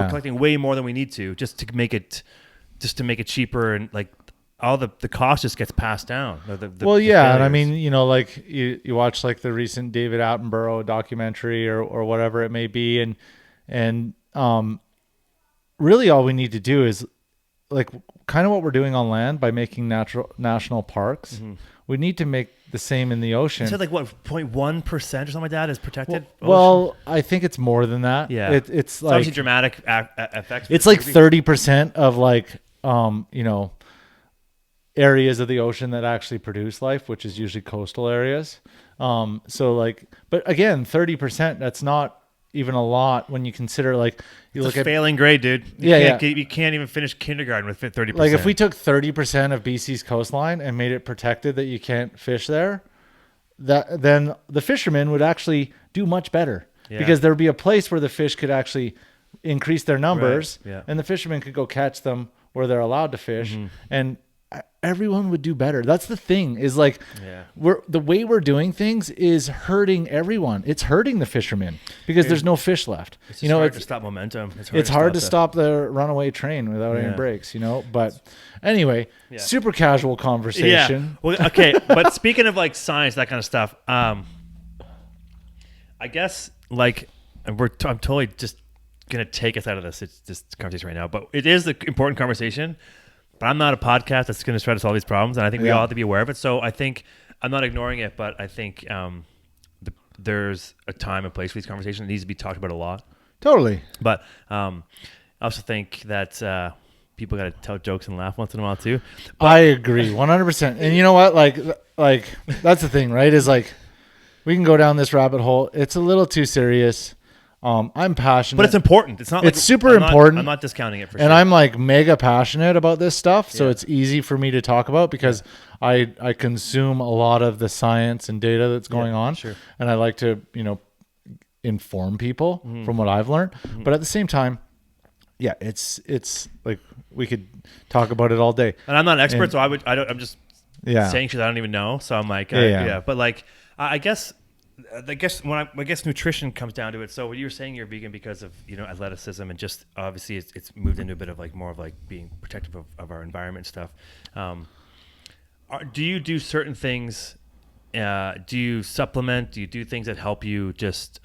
collecting way more than we need to just to make it cheaper and all the cost just gets passed down. And I mean, you watch the recent David Attenborough documentary or whatever it may be, and really all we need to do is kind of what we're doing on land by making national parks. Mm-hmm. We need to make the same in the ocean. You said 0.1% or something like that is protected? Well, I think it's more than that. Yeah. It's obviously dramatic effects. It's 30% of areas of the ocean that actually produce life, which is usually coastal areas. But again, 30%, that's not even a lot when you consider you look at failing grade, dude. You can't even finish kindergarten with 30%. If we took 30% of BC's coastline and made it protected that you can't fish there, then the fishermen would actually do much better because there would be a place where the fish could actually increase their numbers, and the fishermen could go catch them where they're allowed to fish, and everyone would do better. That's the thing is the way we're doing things is hurting everyone. It's hurting the fishermen because there's no fish left. It's hard to stop momentum. It's hard to stop the runaway train without any brakes, But anyway, super casual conversation. Yeah. Well, okay. But speaking of science, that kind of stuff, I guess I'm totally just gonna take us out of this conversation right now. But it is an important conversation. But I'm not a podcast that's going to try to solve these problems, and I think we all have to be aware of it. So I think I'm not ignoring it, but I think there's a time and place for these conversations. It needs to be talked about a lot. Totally. But I also think that people got to tell jokes and laugh once in a while too. But I agree 100%. And you know what? That's the thing, right? Is we can go down this rabbit hole. It's a little too serious. I'm passionate, but it's important. It's not. It's super important. I'm not discounting it for and sure. I'm mega passionate about this stuff, so it's easy for me to talk about because I consume a lot of the science and data that's going on, and I like to inform people from what I've learned. But at the same time, it's we could talk about it all day. And I'm not an expert, so I'm just saying shit I don't even know. So I'm but I guess nutrition comes down to it. So when you were saying you're vegan because of athleticism and just obviously it's moved into a bit of more of being protective of our environment and stuff. Do you do certain things? Do you supplement? Do you do things that help you just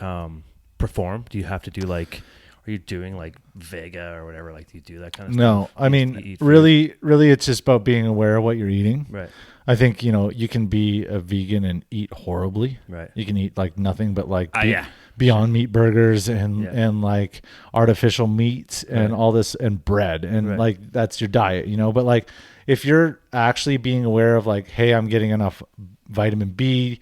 perform? Do you have to do are you doing Vega or whatever? Do you do that kind of stuff? No, I mean really it's just about being aware of what you're eating. Right. I think, you can be a vegan and eat horribly. Right. You can eat nothing but Beyond Meat burgers and artificial meats and all this and bread and that's your diet, but if you're actually being aware of hey, I'm getting enough vitamin B,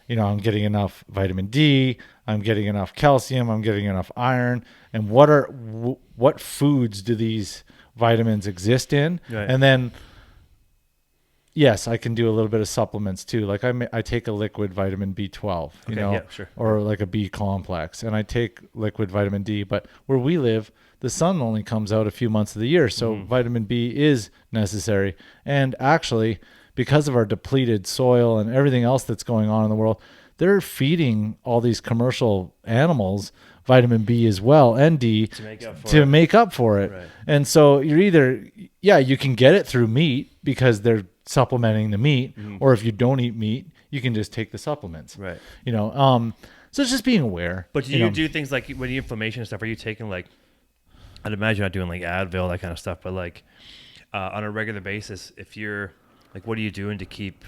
I'm getting enough vitamin D, I'm getting enough calcium, I'm getting enough iron, and what foods do these vitamins exist in? Right. And then yes, I can do a little bit of supplements too. I take a liquid vitamin B12, or a B complex, and I take liquid vitamin D. But where we live, the sun only comes out a few months of the year, so vitamin B is necessary. And actually, because of our depleted soil and everything else that's going on in the world, they're feeding all these commercial animals vitamin B as well and D to make up for it. Right. And so you're either, you can get it through meat because they're supplementing the meat, or if you don't eat meat, you can just take the supplements. Right. So it's just being aware. But do you do things like when you inflammation and stuff? Are you taking like, I'd imagine you're not doing like Advil, that kind of stuff, but like on a regular basis, if you're like, what are you doing to keep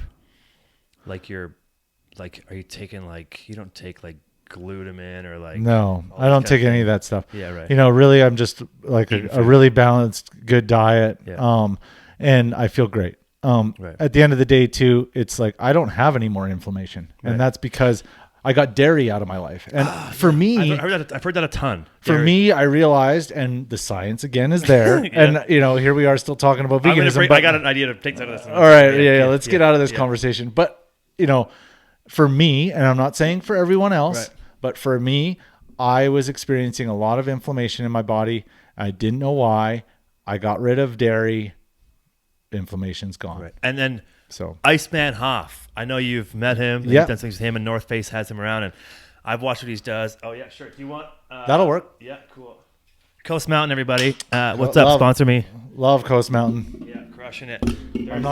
like your, like, are you taking like, you don't take like glutamine or like, no, I don't take any of that stuff. Yeah, right. You know, really, I'm just like a really balanced, good diet. Yeah. And I feel great. Right. At the end of the day too, it's like, I don't have any more inflammation. Right. And that's because I got dairy out of my life. And for me, I've heard that a ton. For me, I realized, and the science again is there, Yeah. and you know, here we are still talking about veganism. I got an idea to take some of this. All right, yeah, let's get out of this conversation. But you know, for me, and I'm not saying for everyone else, but for me, I was experiencing a lot of inflammation in my body. I didn't know why. I got rid of dairy. Inflammation's gone. Right. And then so Iceman Hoff. I know you've met him. Yeah. You've done things with him, and North Face has him around, and I've watched what he does. Oh yeah, sure. Do you want? That'll work. Yeah, cool. Coast Mountain, everybody. What's up? Sponsor me. Love Coast Mountain. Yeah, crushing it. I'm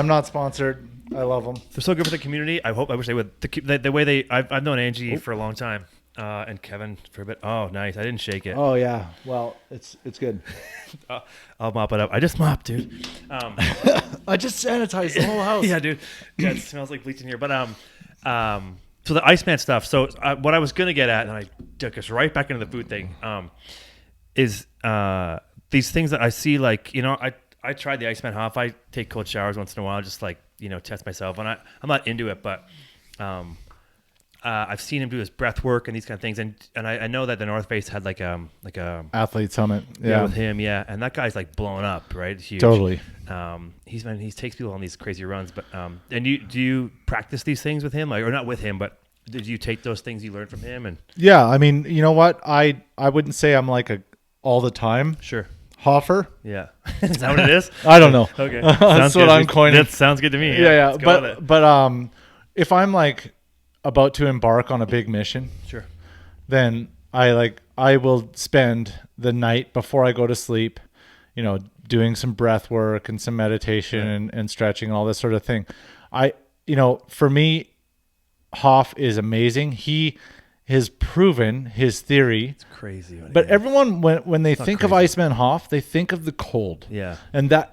not sponsored. I love them. They're so good for the community. I wish they would. The way they, I've known Angie for a long time, and Kevin for a bit. Oh, nice. I didn't shake it. Oh yeah. Well, it's good. I'll mop it up. I just mopped, dude. I just sanitized the whole house. Yeah, dude. Yeah, it smells like bleach in here. But so the Iceman stuff. So what I was gonna get at, and I took us right back into the food thing, is these things that I see. Like, you know, I tried the Iceman Hoff. I take cold showers once in a while, just like, you know, test myself. And I'm not into it, but I've seen him do his breath work and these kind of things. And I know that the North Face had like a Athlete Summit. Yeah, with him. Yeah, and that guy's like blown up, right? It's huge. Totally. He takes people on these crazy runs. But and do you practice these things with him, like, or not with him, but did you take those things you learned from him? And yeah, I mean, you know what? I wouldn't say I'm like a all the time sure Hoffer. Yeah, is that what it is? I don't know. Okay, that's what I'm coining. That sounds good to me. Yeah. But if I'm like about to embark on a big mission, sure, then I will spend the night before I go to sleep, you know, doing some breath work and some meditation and stretching and all this sort of thing. For me, Hoff is amazing. He has proven his theory. It's crazy. But everyone, when they think of Iceman Hoff, they think of the cold. Yeah. And that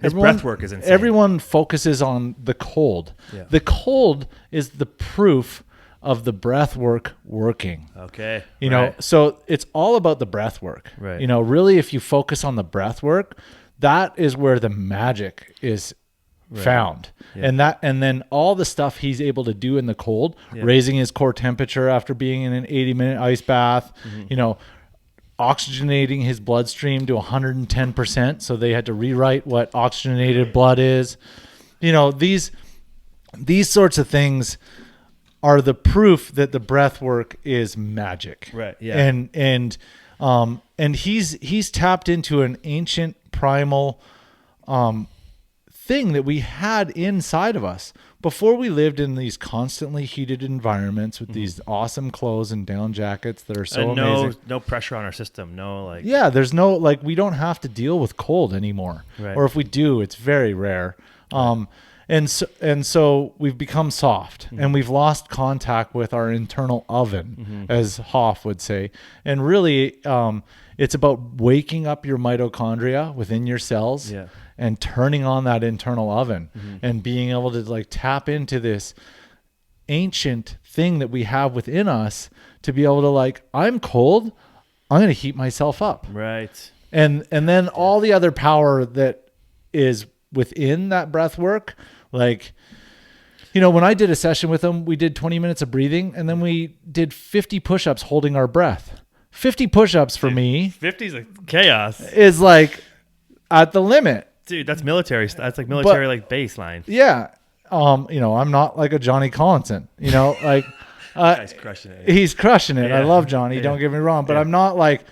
his breath work is insane. Everyone focuses on the cold. Yeah. The cold is the proof of the breath work working. Okay. You know, so it's all about the breath work. Right. You know, really, if you focus on the breath work, that is where the magic is found. Yeah. And then all the stuff he's able to do in the cold, raising his core temperature after being in an 80-minute ice bath, you know, oxygenating his bloodstream to 110%. So they had to rewrite what oxygenated blood is. You know, these sorts of things are the proof that the breath work is magic. Right. Yeah. And he's tapped into an ancient primal thing that we had inside of us before we lived in these constantly heated environments with these awesome clothes and down jackets that are so amazing. No pressure on our system. No, like, there's no, like, we don't have to deal with cold anymore. Right. Or if we do, it's very rare. And so we've become soft and we've lost contact with our internal oven, as Hoff would say. And really, it's about waking up your mitochondria within your cells and turning on that internal oven and being able to like tap into this ancient thing that we have within us to be able to, like, I'm cold, I'm going to heat myself up. Right. And then all the other power that is within that breath work, like, you know, when I did a session with him, we did 20 minutes of breathing and then we did 50 push-ups holding our breath. 50 push-ups for me 50 is like chaos. Is like at the limit. Dude, that's military. That's like military, like baseline. Yeah. You know, I'm not like a Johnny Collinson, you know, like guy's crushing it. He's crushing it. Yeah. I love Johnny. Don't get me wrong, but I'm not like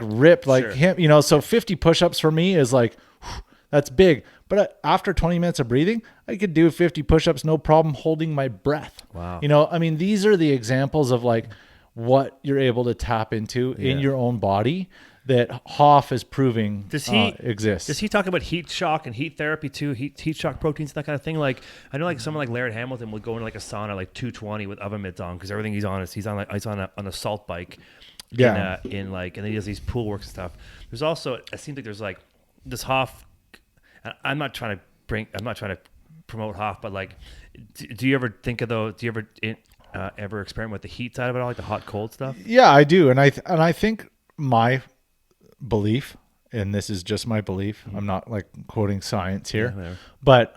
ripped like him, you know, so 50 push-ups for me is like, that's big. But after 20 minutes of breathing, I could do 50 push-ups, no problem, holding my breath. Wow. You know, I mean, these are the examples of like what you're able to tap into in your own body that Hoff is proving exists. Does he talk about heat shock and heat therapy too? Heat shock proteins, that kind of thing. Like I know, like someone like Laird Hamilton would go into like a sauna like 220 with oven mitts on because everything he's on is he's on a salt bike. Yeah. And then he does these pool works and stuff. There's also, it seems like there's like this Hoff. I'm not trying to promote Hoff, but like, do you ever think of those? Do you ever experiment with the heat side of it all, like the hot cold stuff? Yeah, I do, and I think my belief, and this is just my belief, I'm not like quoting science here, but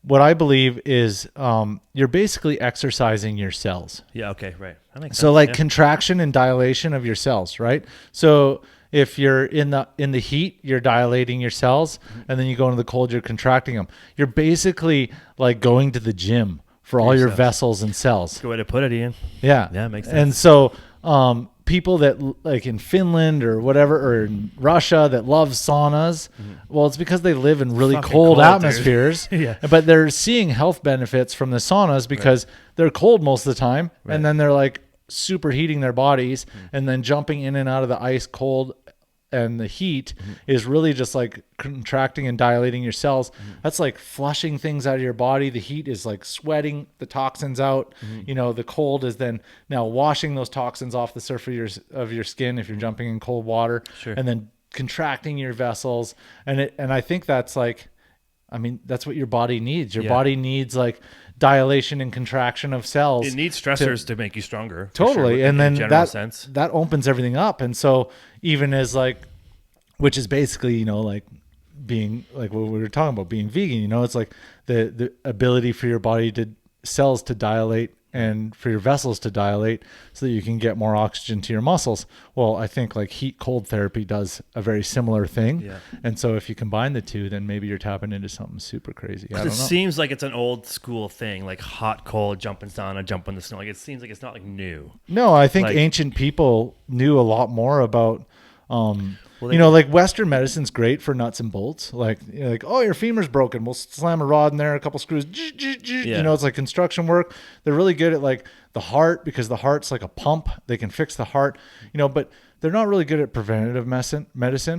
what I believe is you're basically exercising your cells. Yeah, okay, right. That makes sense. So like contraction and dilation of your cells, right? So if you're in the heat, you're dilating your cells, and then you go into the cold, you're contracting them. You're basically like going to the gym for all your vessels and cells. Good way to put it, Ian. Yeah. Yeah, makes sense. And so people that like in Finland or whatever, or in Russia that love saunas, well, it's because they live in really cold atmospheres. Yeah. But they're seeing health benefits from the saunas because they're cold most of the time. Right. And then they're like superheating their bodies, and then jumping in and out of the ice cold and the heat is really just like contracting and dilating your cells. That's like flushing things out of your body. The heat is like sweating the toxins out. The cold is then now washing those toxins off the surface of your skin if you're jumping in cold water. Sure. And then contracting your vessels. And I think that's like, I mean, that's what your body needs. Your body needs like dilation and contraction of cells. It needs stressors to make you stronger. Totally. Sure, and then that opens everything up. And so even as like, which is basically, like being like what we were talking about, being vegan, it's like the ability for your body cells to dilate and for your vessels to dilate so that you can get more oxygen to your muscles. Well, I think like heat cold therapy does a very similar thing. Yeah. And so if you combine the two, then maybe you're tapping into something super crazy. I don't know. It seems like it's an old school thing, like hot, cold, jump in sauna, jump in the snow. Like it seems like it's not like new. No, I think ancient people knew a lot more about like Western medicine's great for nuts and bolts. Like, oh, your femur's broken. We'll slam a rod in there, a couple screws. It's like construction work. They're really good at like the heart because the heart's like a pump. They can fix the heart, but they're not really good at preventative medicine,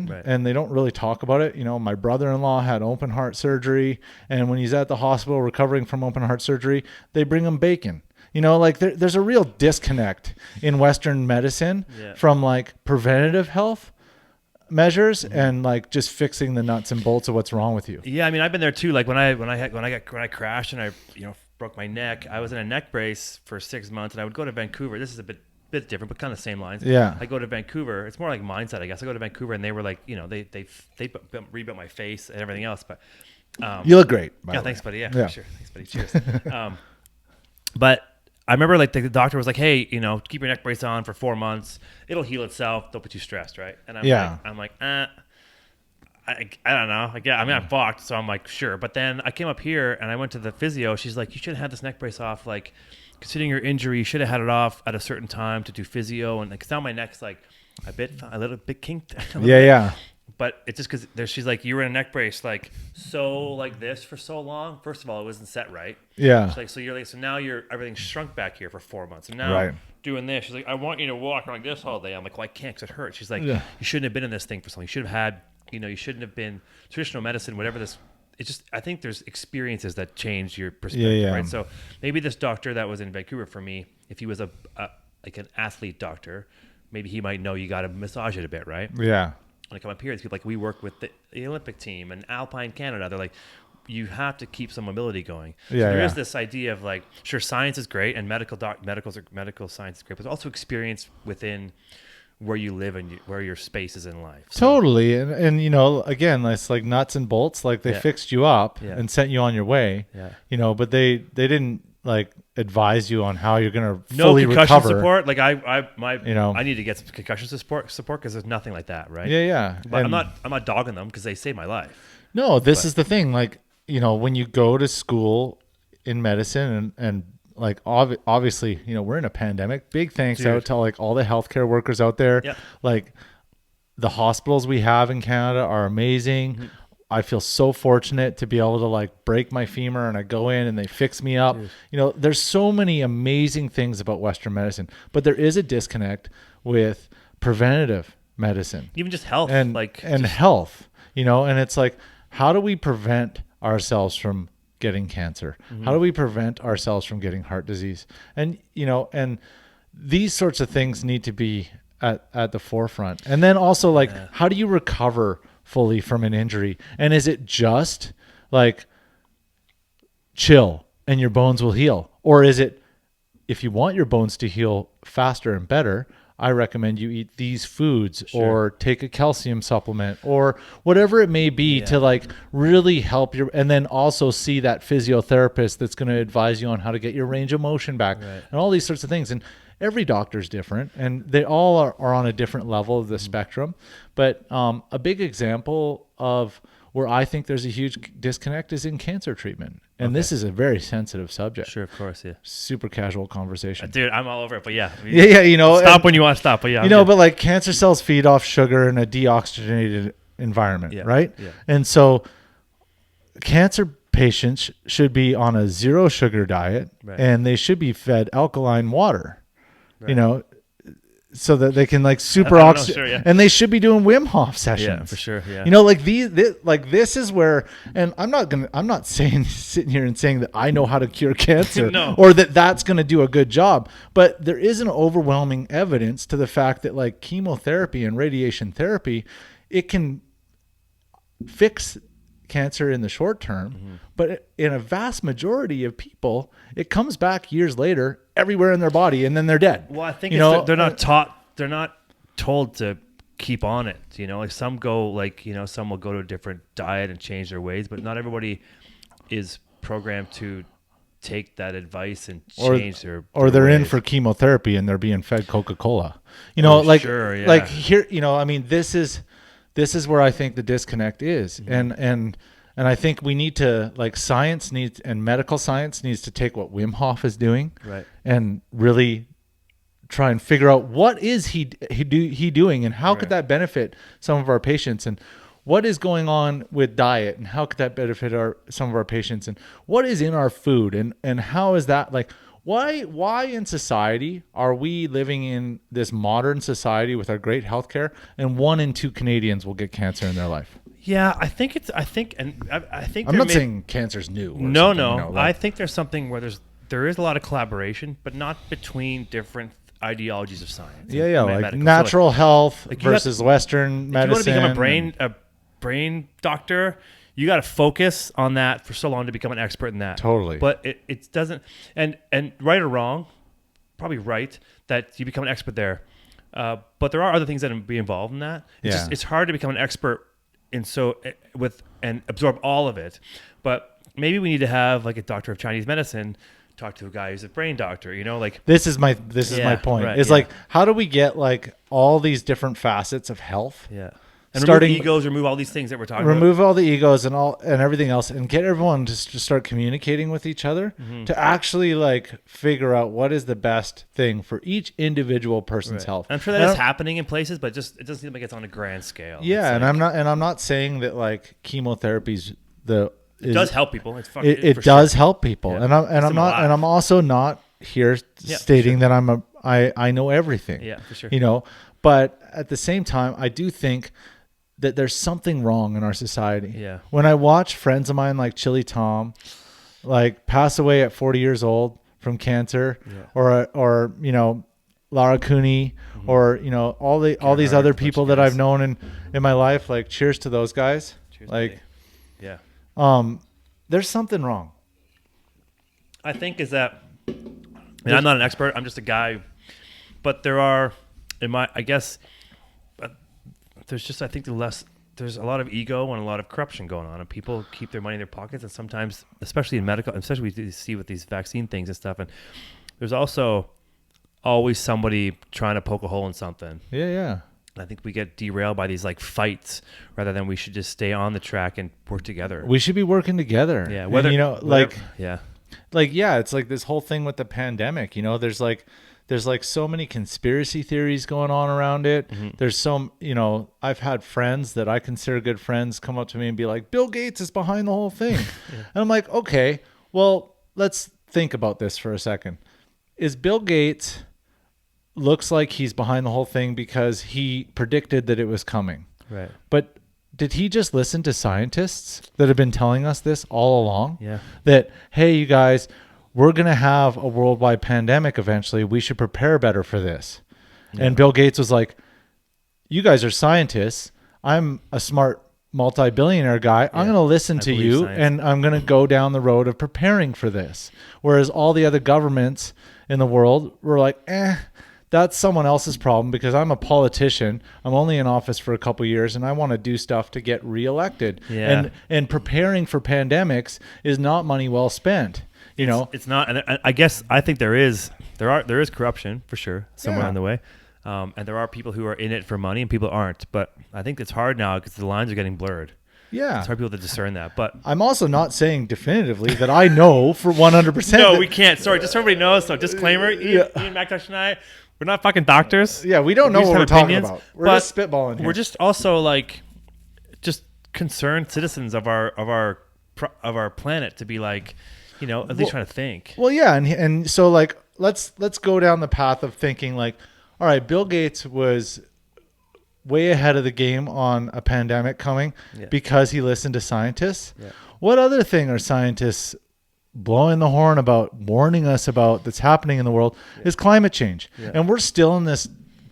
right. And they don't really talk about it. My brother-in-law had open heart surgery, and when he's at the hospital recovering from open heart surgery, they bring him bacon. Like there's a real disconnect in Western medicine from like preventative health measures and like just fixing the nuts and bolts of what's wrong with you. Yeah, I mean, I've been there too. Like when I crashed and I broke my neck, I was in a neck brace for 6 months, and I would go to Vancouver. This is a bit different, but kind of same lines. Yeah, I go to Vancouver. It's more like mindset, I guess. I go to Vancouver, and they were like, they rebuilt my face and everything else. But you look great. Yeah, thanks, buddy. Yeah, for sure. Thanks, buddy. Cheers. But I remember like the doctor was like, hey, keep your neck brace on for 4 months. It'll heal itself. Don't be too stressed, right? And I'm like, I don't know. Like, yeah, I mean, I'm fucked. So I'm like, sure. But then I came up here and I went to the physio. She's like, you should have had this neck brace off. Like, considering your injury, you should have had it off at a certain time to do physio. And like, now my neck's like a little bit kinked. Yeah. But it's just because she's like, you were in a neck brace like this for so long. First of all, it wasn't set right. Yeah. She's like, so now everything's shrunk back here for 4 months, and now doing this. She's like, I want you to walk like this all day. I'm like, well, I can't because it hurts. She's like, you shouldn't have been in this thing for so long. You should have had, you shouldn't have been traditional medicine, whatever this. It's just, I think there's experiences that change your perspective, right? So maybe this doctor that was in Vancouver for me, if he was like an athlete doctor, maybe he might know you got to massage it a bit, right? Yeah. When I come up here, it's people like we work with the Olympic team and Alpine Canada. They're like, you have to keep some mobility going. Yeah, so there is this idea of like, sure, science is great and medical science is great, but there's also experience within where you live and where your space is in life. So, totally. And again, it's like nuts and bolts. Like they fixed you up and sent you on your way. Yeah. But they didn't like advise you on how you're going to fully concussion recover. Support. Like I need to get some concussion support because there's nothing like that, right? Yeah. But I'm not dogging them because they saved my life. No, this is the thing. Like, when you go to school in medicine and like obviously, we're in a pandemic. Big thanks out to like all the healthcare workers out there. Yep. Like the hospitals we have in Canada are amazing. Mm-hmm. I feel so fortunate to be able to like break my femur and I go in and they fix me up. Dude. There's so many amazing things about Western medicine, but there is a disconnect with preventative medicine. Even just health, And health, and it's like, how do we prevent ourselves from getting cancer? How do we prevent ourselves from getting heart disease? And and these sorts of things need to be at the forefront. And then also, like, how do you recover fully from an injury? And is it just like chill and your bones will heal? Or is it, if you want your bones to heal faster and better, I recommend you eat these foods or take a calcium supplement or whatever it may be to like really help and then also see that physiotherapist that's going to advise you on how to get your range of motion back and all these sorts of things. And every doctor's different and they all are on a different level of the spectrum. But a big example of where I think there's a huge disconnect is in cancer treatment. And this is a very sensitive subject. Sure, of course, yeah. Super casual conversation. Dude, I'm all over it, but yeah. Stop when you want to stop, but yeah. But like cancer cells feed off sugar in a deoxygenated environment, right? Yeah. And so cancer patients should be on a zero sugar diet and they should be fed alkaline water, so that they can like super oxygen, and they should be doing Wim Hof sessions. Yeah, for sure. Yeah. Like this is where, and I'm not sitting here and saying that I know how to cure cancer or that that's going to do a good job, but there is an overwhelming evidence to the fact that like chemotherapy and radiation therapy, it can fix cancer in the short term, but in a vast majority of people, it comes back years later everywhere in their body and then they're dead. Well, I think they're not told to keep on it. Like some go some will go to a different diet and change their ways, but not everybody is programmed to take that advice and change their they're ways. In for chemotherapy and they're being fed Coca-Cola. Like here, I mean, this is where I think the disconnect is. And I think we need to, like, medical science needs to take what Wim Hof is doing and really try and figure out what is he doing and how could that benefit some of our patients, and what is going on with diet and how could that benefit some of our patients, and what is in our food and how is that, like, why in society are we living in this modern society with our great healthcare and 1 in 2 Canadians will get cancer in their life? Yeah, I think I'm not saying cancer's new. No. I think there's something where there is a lot of collaboration, but not between different ideologies of science. Like medical. Natural health versus Western medicine. If you want to become a brain doctor, you got to focus on that for so long to become an expert in that. Totally. But it doesn't, and right or wrong, probably right that you become an expert there. But there are other things that be involved in that. It's hard to become an expert and absorb all of it. But maybe we need to have like a doctor of Chinese medicine talk to a guy who's a brain doctor, like this is my point. Like, how do we get like all these different facets of health? Yeah. And remove egos, remove all these things that we're talking about. Remove all the egos and everything else, and get everyone to start communicating with each other to actually like figure out what is the best thing for each individual person's health. I'm sure that is happening in places, but it doesn't seem like it's on a grand scale. Yeah, I'm not saying that like chemotherapy's it does help people. It does help people, and I'm also not here stating that I know everything. Yeah, for sure. But at the same time, I do think that there's something wrong in our society. Yeah. When I watch friends of mine like Chili Tom, like pass away at 40 years old from cancer, or Lara Cooney, or all these other people that I've known in my life, like cheers to those guys. Cheers, like, buddy. Yeah. There's something wrong. I think is that. I'm not an expert. I'm just a guy, but there are, there's a lot of ego and a lot of corruption going on, and people keep their money in their pockets, and sometimes, especially in medical, especially we see with these vaccine things and stuff, and there's also always somebody trying to poke a hole in something. Yeah. I think we get derailed by these like fights rather than we should just stay on the track and work together. We should be working together. Yeah. It's like this whole thing with the pandemic, there's like so many conspiracy theories going on around it. There's some, I've had friends that I consider good friends come up to me and be like, Bill Gates is behind the whole thing. And I'm like, okay, well, let's think about this for a second. Is Bill Gates looks like he's behind the whole thing because he predicted that it was coming. Right. But did he just listen to scientists that have been telling us this all along? Yeah. That, hey, you guys, we're going to have a worldwide pandemic eventually. We should prepare better for this. Yeah. And Bill Gates was like, you guys are scientists. I'm a smart multi-billionaire guy. Yeah. I'm going to listen to you science. And I'm going to go down the road of preparing for this. Whereas all the other governments in the world were like, that's someone else's problem because I'm a politician. I'm only in office for a couple of years and I want to do stuff to get reelected. Yeah. And preparing for pandemics is not money well spent. It's not. And I guess I think there is corruption for sure somewhere on the way. And there are people who are in it for money and people aren't. But I think it's hard now because the lines are getting blurred. Yeah. It's hard for people to discern that. But I'm also not saying definitively that I know for 100%. No, we can't. Sorry, just so everybody knows. So disclaimer, Ian McIntosh and I, we're not fucking doctors. Yeah, we don't know what we're talking about. We're just spitballing here. We're just also like just concerned citizens of our planet to be like, at least trying to think. Well, yeah, and so like let's go down the path of thinking like, all right, Bill Gates was way ahead of the game on a pandemic coming because he listened to scientists. Yeah. What other thing are scientists blowing the horn about, warning us about that's happening in the world is climate change. Yeah. And we're still in this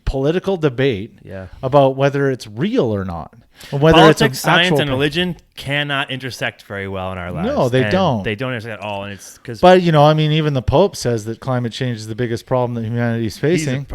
political debate about whether it's real or not. Or whether politics, science, and religion cannot intersect very well in our lives. No, they don't. They don't intersect at all. And it's because. But, even the Pope says that climate change is the biggest problem that humanity is facing.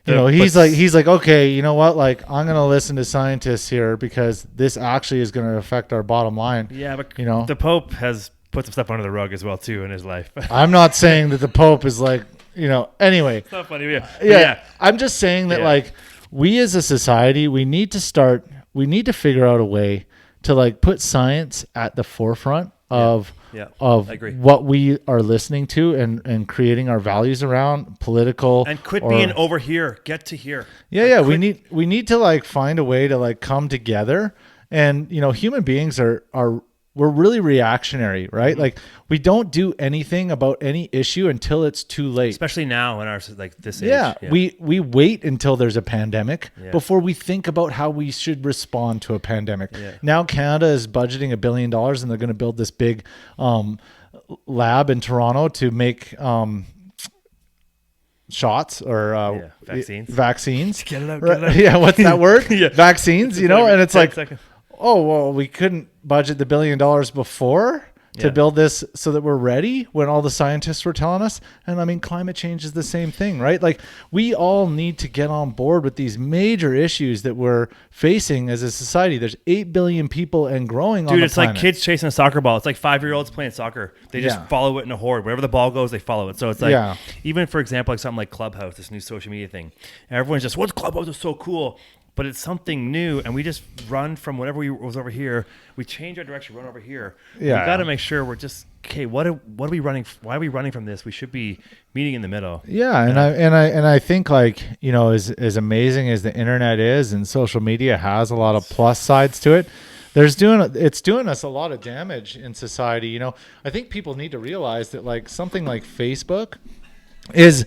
He's like, okay, you know what? Like, I'm going to listen to scientists here because this actually is going to affect our bottom line. Yeah, but the Pope has put some stuff under the rug as well too in his life. I'm not saying that the Pope is like, anyway. It's not funny. Yeah. I'm just saying that like we as a society, we need to figure out a way to like put science at the forefront of what we are listening to and creating our values around political and quit being over here, get to here. We need to like find a way to like come together. And human beings we're really reactionary, right? Mm-hmm. Like we don't do anything about any issue until it's too late. Especially now in our like this age. Yeah. We wait until there's a pandemic before we think about how we should respond to a pandemic. Yeah. Now Canada is budgeting $1 billion and they're going to build this big lab in Toronto to make shots or vaccines. Get it out. Yeah, what's that word? Vaccines, and it's like seconds. Oh, well, we couldn't budget the $1 billion before to build this so that we're ready when all the scientists were telling us. And climate change is the same thing, right? Like we all need to get on board with these major issues that we're facing as a society. There's 8 billion people and growing on the planet. Dude, it's like kids chasing a soccer ball. It's like 5-year-olds playing soccer. They just follow it in a horde. Wherever the ball goes, they follow it. So it's like, even for example, like something like Clubhouse, this new social media thing. And everyone's just, what's Clubhouse? Is so cool. But it's something new, and we just run from whatever was over here. We change our direction, run over here. Yeah. We got to make sure we're just what are we running? Why are we running from this? We should be meeting in the middle. Yeah, and I think like as amazing as the internet is and social media has a lot of plus sides to it. It's doing us a lot of damage in society. I think people need to realize that like something like Facebook is.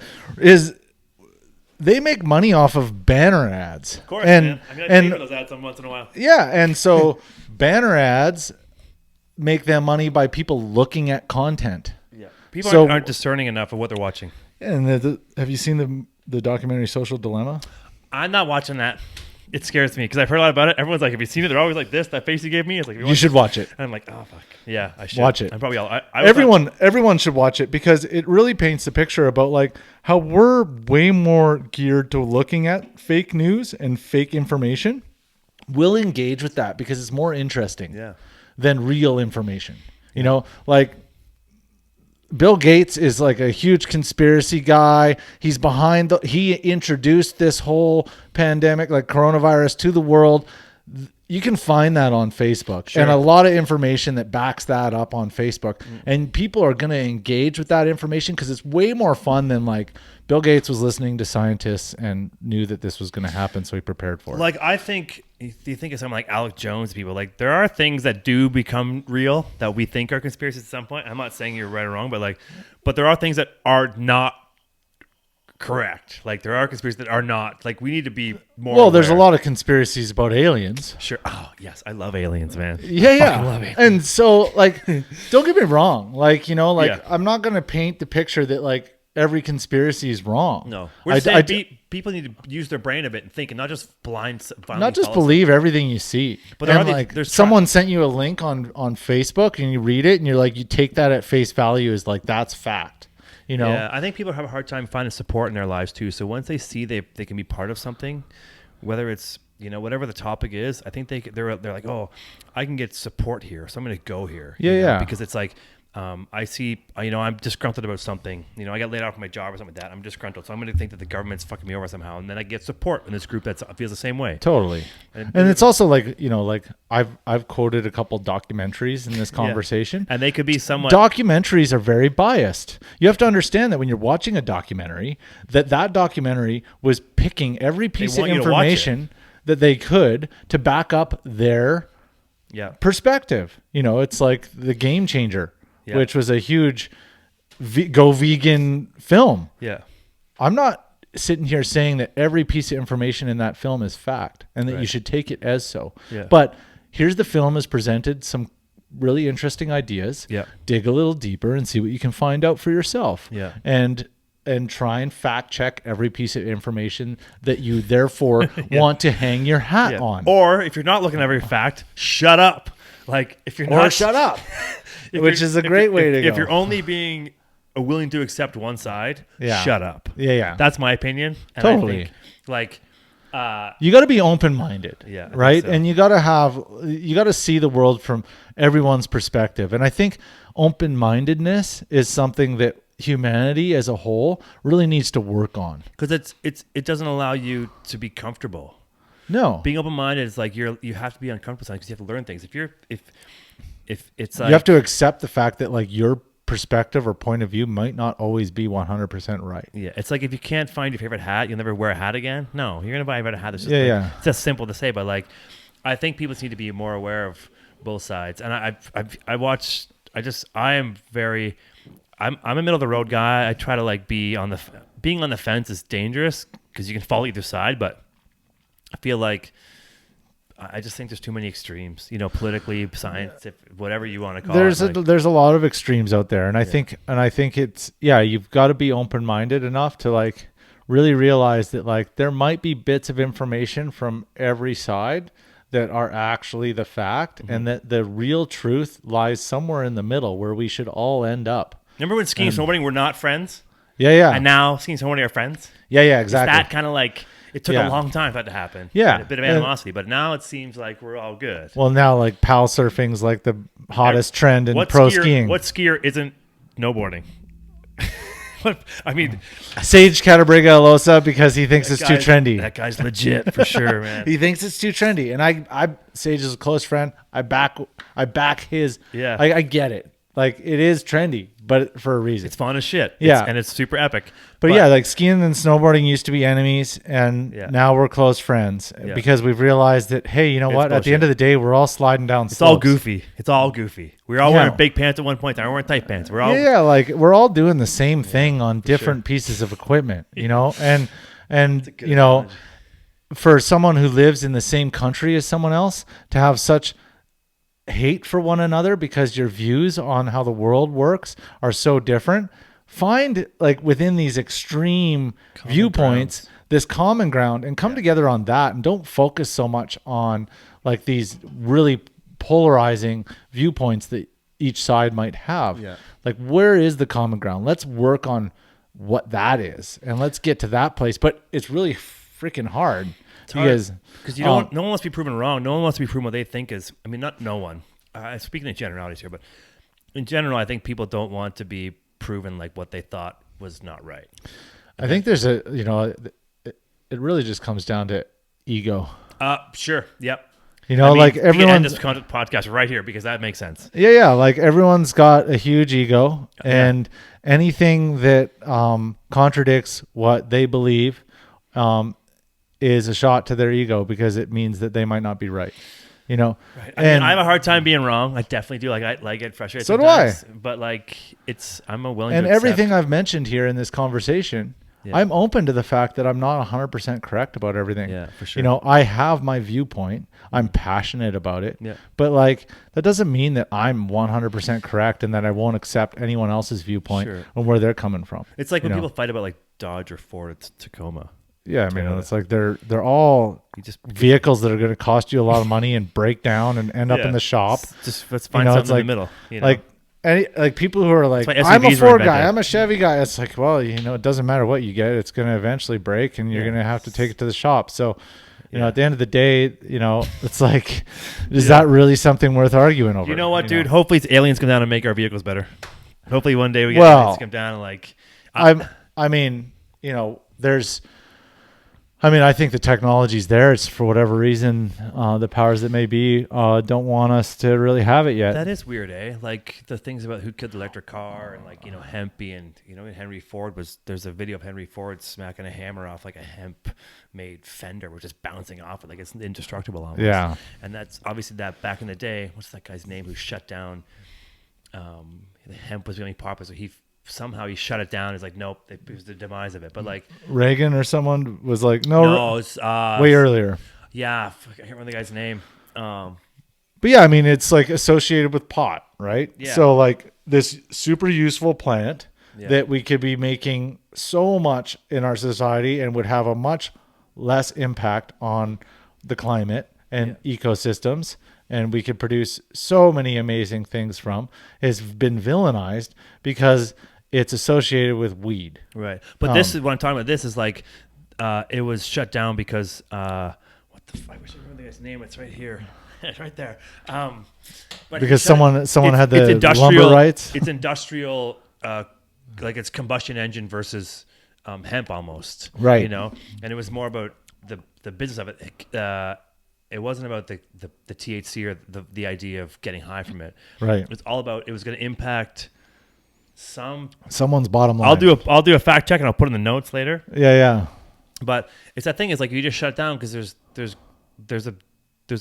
They make money off of banner ads. Of course, man. I pay for those ads once in a while. Yeah, and so banner ads make them money by people looking at content. Yeah, people aren't discerning enough of what they're watching. And have you seen the documentary Social Dilemma? I'm not watching that. It scares me because I've heard a lot about it. Everyone's like, have you seen it? They're always like this. That face you gave me. It's like, you should watch it. And I'm like, oh, fuck. Yeah, I should. Watch it. I'm probably all. Everyone should watch it because it really paints a picture about like how we're way more geared to looking at fake news and fake information. We'll engage with that because it's more interesting than real information. Like Bill Gates is like a huge conspiracy guy. He's behind he introduced this whole pandemic, like coronavirus, to the world. You can find that on Facebook and a lot of information that backs that up on Facebook. And people are going to engage with that information because it's way more fun than like Bill Gates was listening to scientists and knew that this was going to happen, so he prepared for it. Like I think, if you think of something like Alex Jones, people like there are things that do become real that we think are conspiracies at some point. I'm not saying you're right or wrong, but there are things that are not correct. Like there are conspiracies that are not. Like we need to be more. Well, there's a aware. lot of conspiracies about aliens. Sure. Oh yes, I love aliens, man. Yeah. love aliens. And so, like, don't get me wrong. Like, Yeah. I'm not going to paint the picture that like every conspiracy is wrong. No, we're saying people need to use their brain a bit and think, and not just blindly not just follow believe everything you see. But there and are like there's someone sent you a link on Facebook and you read it and you're like, you take that at face value as like that's fact. You know? Yeah, I think people have a hard time finding support in their lives too. So once they see they can be part of something, whether it's whatever the topic is, I think they're like, oh, I can get support here, so I'm going to go here. Yeah. Because it's like. I see, I'm disgruntled about something. I got laid off from my job or something like that. I'm disgruntled. So I'm going to think that the government's fucking me over somehow. And then I get support in this group that feels the same way. Totally. And it's also like, like I've quoted a couple documentaries in this conversation. And they could be somewhat. Documentaries are very biased. You have to understand that when you're watching a documentary, that documentary was picking every piece of information that they could to back up their perspective. It's like The Game Changer. Yeah. Which was a huge go vegan film. Yeah. I'm not sitting here saying that every piece of information in that film is fact and that you should take it as so. Yeah. But here's the film has presented some really interesting ideas. Yeah. Dig a little deeper and see what you can find out for yourself. Yeah. And try and fact check every piece of information that you therefore want to hang your hat on. Or if you're not looking at every fact, shut up. Like if you're not shut up. Which is a great way to go. If you're only being willing to accept one side, shut up. Yeah. That's my opinion. And totally. I think, like, you got to be open-minded. Yeah. Right. So. And you got to see the world from everyone's perspective. And I think open-mindedness is something that humanity as a whole really needs to work on. Because it doesn't allow you to be comfortable. No. Being open-minded is like you have to be uncomfortable because you have to learn things. If it's like, you have to accept the fact that like your perspective or point of view might not always be 100% right. Yeah, it's like if you can't find your favorite hat, you'll never wear a hat again. No, you're gonna buy a better hat. It's just it's just simple to say, but like I think people need to be more aware of both sides. And I'm a middle of the road guy. I try to like being on the fence is dangerous because you can fall either side, but I feel like I just think there's too many extremes, politically, science, whatever you want to call it. There's a lot of extremes out there, and I think it's you've got to be open-minded enough to like really realize that like there might be bits of information from every side that are actually the fact, and that the real truth lies somewhere in the middle where we should all end up. Remember when skiing and snowboarding were not friends? Yeah. And now skiing and snowboarding are friends? Yeah, exactly. It's that kind of like. It took a long time for that to happen. Yeah. A bit of animosity, but now it seems like we're all good. Well, now like pal surfing's like the hottest trend in pro skiing. What skier isn't snowboarding? Sage Catabriga Alosa because he thinks it's too trendy. That guy's legit for sure, man. He thinks it's too trendy, and I Sage is a close friend. I back his. Yeah, I get it. Like it is trendy, but for a reason. It's fun as shit. Yeah, and it's super epic. But yeah, like skiing and snowboarding used to be enemies, and now we're close friends because we've realized that, hey, you know what? At the end of the day, we're all sliding down slopes. It's all goofy. We're all wearing big pants at one point. Now we're wearing tight pants. We're all like we're all doing the same thing on different pieces of equipment, and for someone who lives in the same country as someone else to have such hate for one another because your views on how the world works are so different. Find like within these extreme viewpoints this common ground and come together on that, and don't focus so much on like these really polarizing viewpoints that each side might have. Like where is the common ground? Let's work on what that is and let's get to that place. But it's really freaking hard. Because no one wants to be proven wrong. No one wants to be proven what they think is. I mean, not no one. Speaking in generalities here, but in general, I think people don't want to be proven like what they thought was not right. I think there's it really just comes down to ego. Sure. Yep. Like everyone. We can end this podcast right here because that makes sense. Yeah. Like everyone's got a huge ego, and anything that contradicts what they believe is a shot to their ego because it means that they might not be right. Right. I have a hard time being wrong. I definitely do. Like I get frustrated. So sometimes, do I. But like I'm a willing. And to accept. everything I've mentioned here in this conversation I'm open to the fact that I'm not 100% correct about everything. Yeah, for sure. You know, I have my viewpoint. I'm passionate about it. Yeah. But like, that doesn't mean that I'm 100% correct and that I won't accept anyone else's viewpoint and where they're coming from. It's like when people fight about like Dodge or Ford at Tacoma. Yeah, I mean, it's like they're all vehicles that are going to cost you a lot of money and break down and end up in the shop. Let's find something in the middle. Like people who are like, I'm a Ford guy, I'm a Chevy guy. It's like, well, you know, it doesn't matter what you get. It's going to eventually break and you're going to have to take it to the shop. So, you know, at the end of the day, you know, it's like, is that really something worth arguing over? You know what, dude? Hopefully aliens come down and make our vehicles better. Hopefully one day we get aliens to come down and like. I mean, you know, I think the technology's there. It's for whatever reason, the powers that may be don't want us to really have it yet. That is weird, eh? Like the things about who killed the electric car and like, you know, hempy and, you know, Henry Ford there's a video of Henry Ford smacking a hammer off like a hemp made fender, which is bouncing off it like it's indestructible almost. Yeah. And that's obviously that back in the day, what's that guy's name who shut down, the hemp was really popular. So somehow he shut it down. He's like, nope, it was the demise of it. But like Reagan or someone was like, no, it's way earlier. Yeah, I can't remember the guy's name. But yeah, I mean, it's like associated with pot, right? Yeah. So like this super useful plant that we could be making so much in our society and would have a much less impact on the climate and ecosystems. And we could produce so many amazing things from has been villainized because it's associated with weed. Right. But this is what I'm talking about. This is like, it was shut down because, what the fuck? I wish I remember the guy's name. It's right here. It's right there. But because someone had the lumber rights. It's industrial, like it's combustion engine versus hemp almost. Right. You know? And it was more about the business of it. It wasn't about the THC or the idea of getting high from it. Right. It was all about, it was going to impact someone's bottom line. I'll do a fact check and I'll put in the notes later. Yeah. But it's that thing is like you just shut it down because there's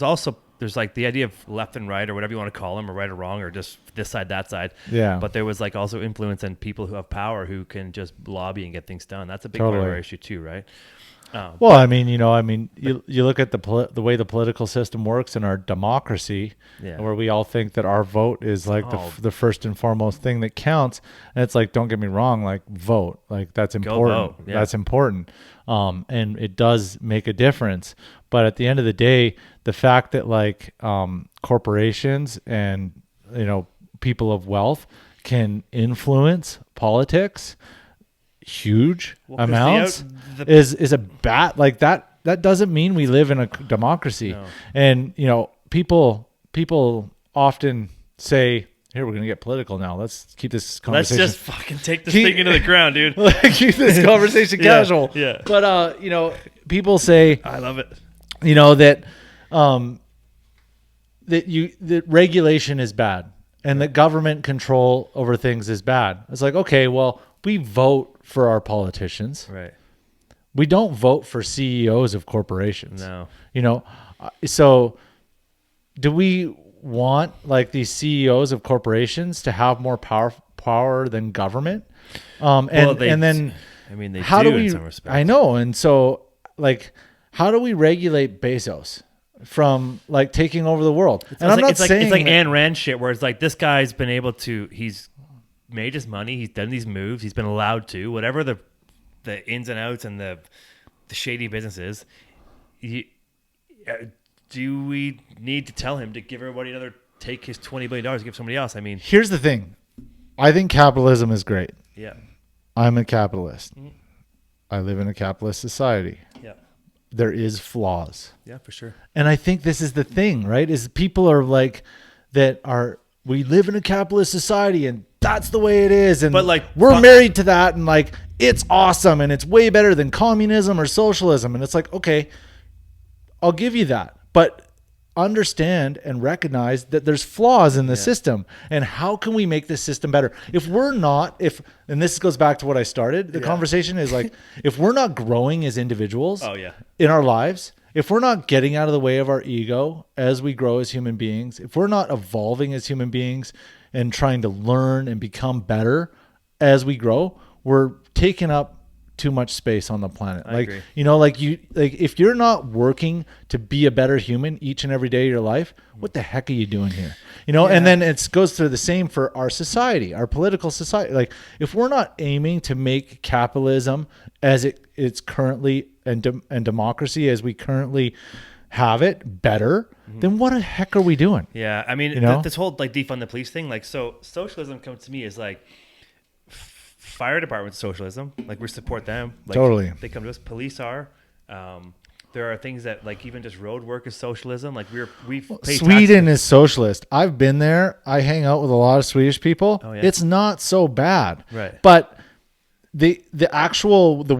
also like the idea of left and right or whatever you want to call them or right or wrong or just this side, that side. Yeah. But there was like also influence and people who have power who can just lobby and get things done. That's a big part of our issue too, right? Well, I mean, you look at the way the political system works in our democracy, where we all think that our vote is like the first and foremost thing that counts. And it's like, don't get me wrong, like vote, like that's important. Yeah. That's important. And it does make a difference. But at the end of the day, the fact that like corporations and, you know, people of wealth can influence politics huge amounts is a bat like that doesn't mean we live in a democracy. No. And you know, people often say, here, we're gonna get political now, let's keep this conversation, let's just fucking take this thing into the ground, dude. Keep this conversation casual. Yeah. But you know, people say, I love it, you know, that that regulation is bad and that government control over things is bad. It's like, okay, well, we vote for our politicians. Right. We don't vote for CEOs of corporations. No. You know, so do we want like these CEOs of corporations to have more power than government? And then I mean, they how do we, in some respects. I know. And so like, how do we regulate Bezos from like taking over the world? And I'm not saying it's like Ayn Rand shit where it's like this guy's been able to, he's made his money, he's done these moves, he's been allowed to, whatever the ins and outs and the shady businesses. Do we need to tell him to give everybody take his $20 billion, give somebody else? I mean, here's the thing. I think capitalism is great. Yeah. I'm a capitalist. I live in a capitalist society. Yeah. There is flaws. Yeah, for sure. And I think this is the thing, right? Is people are like we live in a capitalist society and that's the way it is. And but like we're married to that and like it's awesome and it's way better than communism or socialism. And it's like, okay, I'll give you that. But understand and recognize that there's flaws in the system. And how can we make this system better? And this goes back to what I started. The conversation is like, if we're not growing as individuals in our lives, if we're not getting out of the way of our ego as we grow as human beings, if we're not evolving as human beings and trying to learn and become better as we grow, we're taking up too much space on the planet. I agree. If you're not working to be a better human each and every day of your life, what the heck are you doing here? And then it goes through the same for our society, our political society. Like, if we're not aiming to make capitalism as it's currently and democracy as we currently have it better, then what the heck are we doing? Yeah, I mean, this whole like defund the police thing, like, so socialism comes to me as like fire department socialism, like we support them, like, totally. They come to us. Police are. There are things that, like, even just road work is socialism. Like, we pay Sweden is socialist. I've been there. I hang out with a lot of Swedish people. Oh, yeah. It's not so bad. Right. But the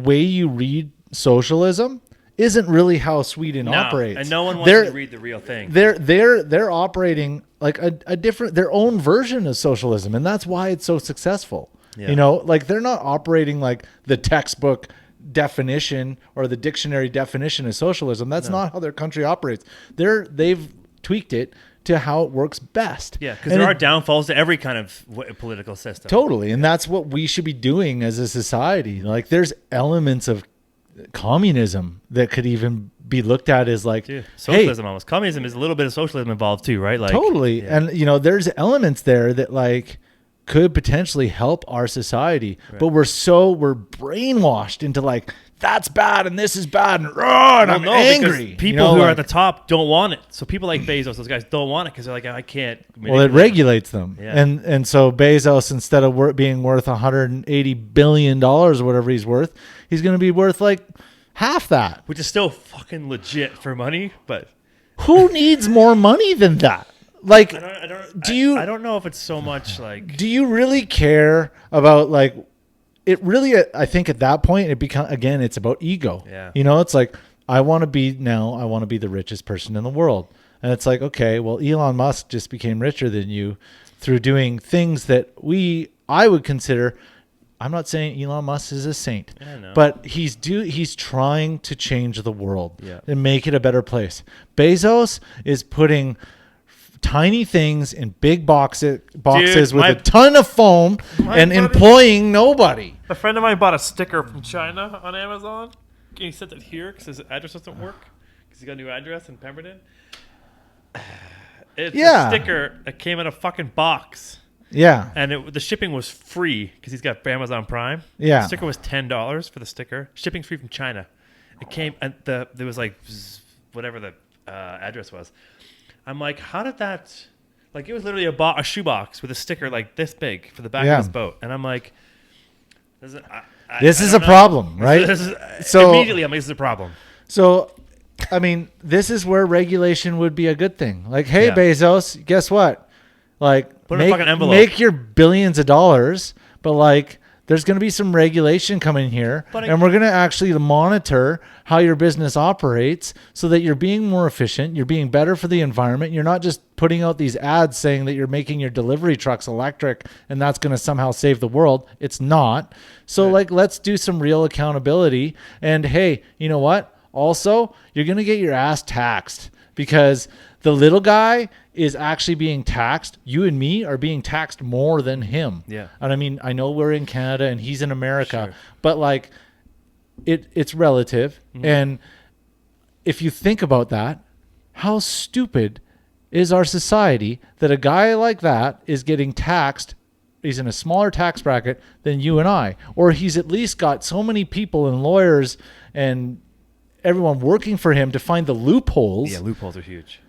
way you read socialism isn't really how Sweden operates. And no one wants to read the real thing. They're operating like a different, their own version of socialism, and that's why it's so successful. Yeah. Like, they're not operating like the textbook definition or the dictionary definition of socialism. That's not how their country operates. They've tweaked it to how it works best. Yeah, because there are downfalls to every kind of political system. Totally, and that's what we should be doing as a society. Like, there's elements of communism that could even be looked at as like, socialism almost. Communism is a little bit of socialism involved too, right? Like, totally. Yeah. And there's elements there that like could potentially help our society, right. But we're brainwashed into like, that's bad and this is bad and I'm angry. People who are at the top don't want it. So people like Bezos, those guys don't want it because they're like, I can't. Well, it regulates them. Yeah. And so Bezos, instead of being worth $180 billion or whatever he's worth, he's going to be worth like half that. Which is still fucking legit for money, but who needs more money than that? Like, I don't know if it's so much like. Do you really care about like? It really, I think at that point, it's about ego. Yeah. It's like, I want to be the richest person in the world. And it's like, okay, well, Elon Musk just became richer than you through doing things that I would consider. I'm not saying Elon Musk is a saint, but he's trying to change the world and make it a better place. Bezos is putting tiny things in big boxes with a ton of foam and employing nobody. A friend of mine bought a sticker from China on Amazon. He sent it here because his address doesn't work because he got a new address in Pemberton. It's a sticker that came in a fucking box. Yeah. And the shipping was free because he's got Amazon Prime. Yeah. The sticker was $10 for the sticker. Shipping's free from China. It came and there was like whatever the address was. I'm like, how did that? Like, it was literally a shoebox with a sticker like this big for the back of his boat, and I'm like, this is a problem, right? So immediately, I'm like, this is a problem. So, I mean, this is where regulation would be a good thing. Like, hey, Bezos, guess what? Like, put in a fucking envelope. Make your billions of dollars, but like, there's going to be some regulation coming here, and we're going to actually monitor how your business operates so that you're being more efficient, you're being better for the environment. You're not just putting out these ads saying that you're making your delivery trucks electric and that's going to somehow save the world. It's not. So like, let's do some real accountability. And hey, you know what? Also, you're going to get your ass taxed because the little guy is actually being taxed. You and me are being taxed more than him. Yeah. And I mean, I know we're in Canada and he's in America, but like it's relative. Mm-hmm. And if you think about that, how stupid is our society that a guy like that is getting taxed? He's in a smaller tax bracket than you and I, or he's at least got so many people and lawyers and everyone working for him to find the loopholes. Yeah, loopholes are huge.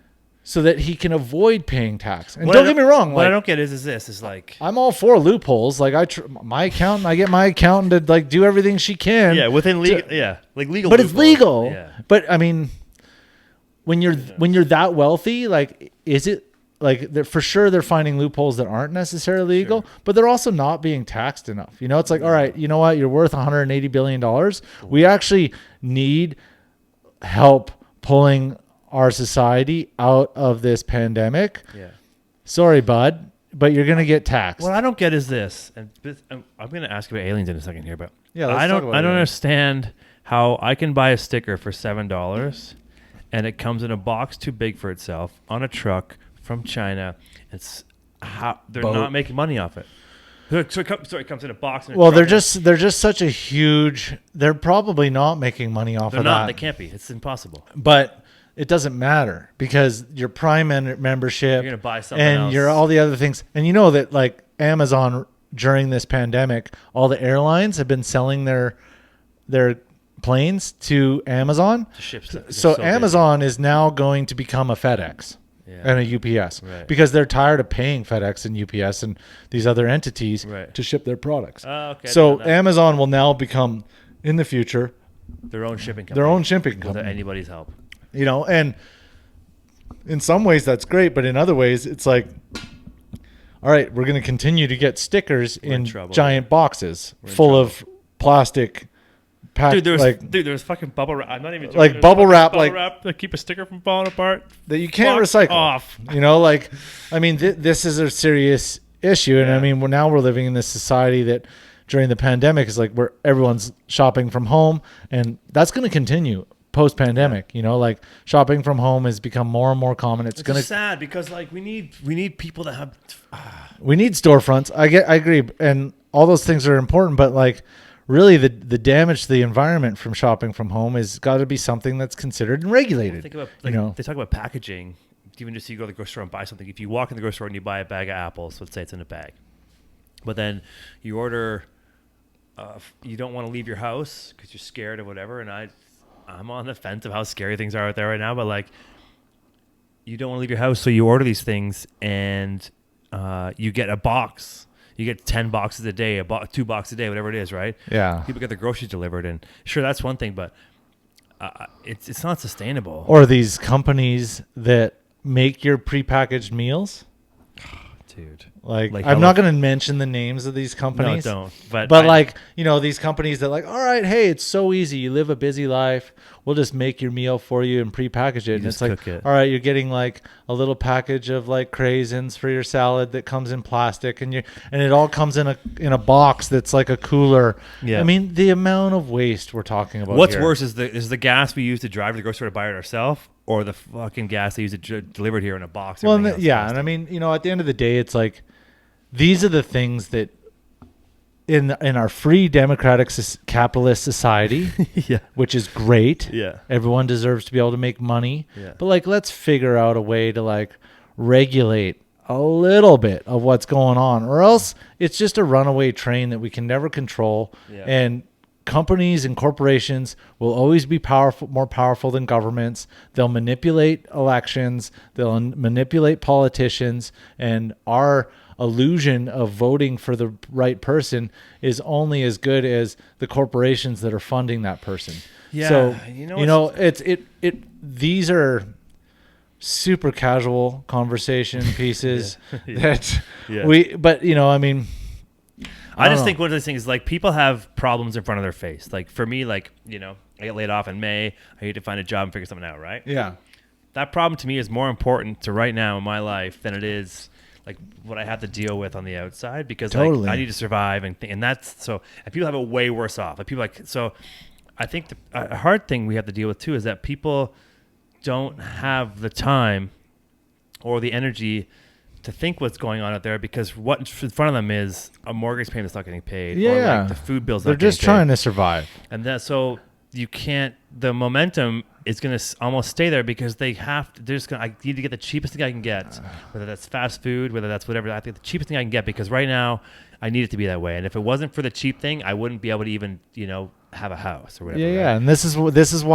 So that he can avoid paying tax. And don't get me wrong. What I don't get is like, I'm all for loopholes. Like I get my accountant to like do everything she can. Yeah, within legal. Like legal. But it's legal. Yeah. But I mean, when you're that wealthy, like, is it like for sure they're finding loopholes that aren't necessarily legal, but they're also not being taxed enough. It's like, all right, you know what? You're worth $180 billion. We actually need help pulling our society out of this pandemic. Yeah. Sorry, bud, but you're going to get taxed. What I don't get is this, and I'm going to ask you about aliens in a second here, but yeah, I don't understand how I can buy a sticker for $7 and it comes in a box too big for itself on a truck from China. It's how they're not making money off it. So it comes in a box. And well, they're just such a huge. They're probably not making money off they're of not. that. They can't be. It's impossible. But it doesn't matter because your Prime membership, You're gonna buy something and else. your all the other things, and you know that like Amazon during this pandemic, all the airlines have been selling their planes to Amazon. To ship stuff. So Amazon is now going to become a FedEx and a UPS because they're tired of paying FedEx and UPS and these other entities to ship their products. Okay, so Amazon will now become, in the future, their own shipping company. Without anybody's help. You know, and in some ways that's great, but in other ways it's like, all right, we're going to continue to get stickers in giant boxes full of plastic. Dude, there was fucking bubble wrap. I'm not even joking. Like bubble wrap to keep a sticker from falling apart that you can't recycle. Off. You know, like, I mean, this is a serious issue, and I mean, we're living in this society that during the pandemic is like where everyone's shopping from home, and that's going to continue post-pandemic. You know, like shopping from home has become more and more common. It's going to sad because like we need people that have. We need storefronts. I agree, and all those things are important, but like. Really, the damage to the environment from shopping from home has got to be something that's considered and regulated. Think about, like, they talk about packaging. Even just you go to the grocery store and buy something. If you walk in the grocery store and you buy a bag of apples, let's say it's in a bag, but then you order, you don't want to leave your house because you're scared or whatever. And I'm on the fence of how scary things are out there right now. But like, you don't want to leave your house, so you order these things and you get a box. You get 10 boxes a day, 2 boxes a day, whatever it is, right? Yeah. People get their groceries delivered, and sure, that's one thing, but it's not sustainable. Or these companies that make your prepackaged meals. Dude. Like I'm not going to mention the names of these companies. No, don't. But like, you know, these companies that like, all right, hey, it's so easy. You live a busy life. We'll just make your meal for you and prepackage it. And it's like, all right, you're getting like a little package of like craisins for your salad that comes in plastic, and it all comes in a box that's like a cooler. Yeah. I mean, the amount of waste we're talking about. What's worse is the gas we use to drive to the grocery store to buy it ourselves, or the fucking gas they use to delivered here in a box. Well, and I mean, you know, at the end of the day, it's like these are the things that in our free democratic capitalist society, which is great. Yeah, everyone deserves to be able to make money. Yeah. But like, let's figure out a way to like regulate a little bit of what's going on, or else it's just a runaway train that we can never control. Yeah. And companies and corporations will always be more powerful than governments. They'll manipulate elections. They'll manipulate politicians, and our illusion of voting for the right person is only as good as the corporations that are funding that person. Yeah. So, these are super casual conversation pieces but you know, I mean, I just think one of those things is like people have problems in front of their face. Like for me, like, you know, I get laid off in May. I need to find a job and figure something out, right? Yeah. That problem to me is more important to right now in my life than it is like what I have to deal with on the outside, because like I need to survive and that's so. And people have it way worse off. Like people so. I think a hard thing we have to deal with too is that people don't have the time or the energy to think what's going on out there, because what in front of them is a mortgage payment that's not getting paid. Yeah. Or like the food bills. They're just trying to survive. And so you can't, the momentum is going to almost stay there because they have to, they're just going to, I need to get the cheapest thing I can get, whether that's fast food, whether that's whatever. I think the cheapest thing I can get, because right now I need it to be that way. And if it wasn't for the cheap thing, I wouldn't be able to even, you know, have a house or whatever. Yeah. Right? Yeah. And this is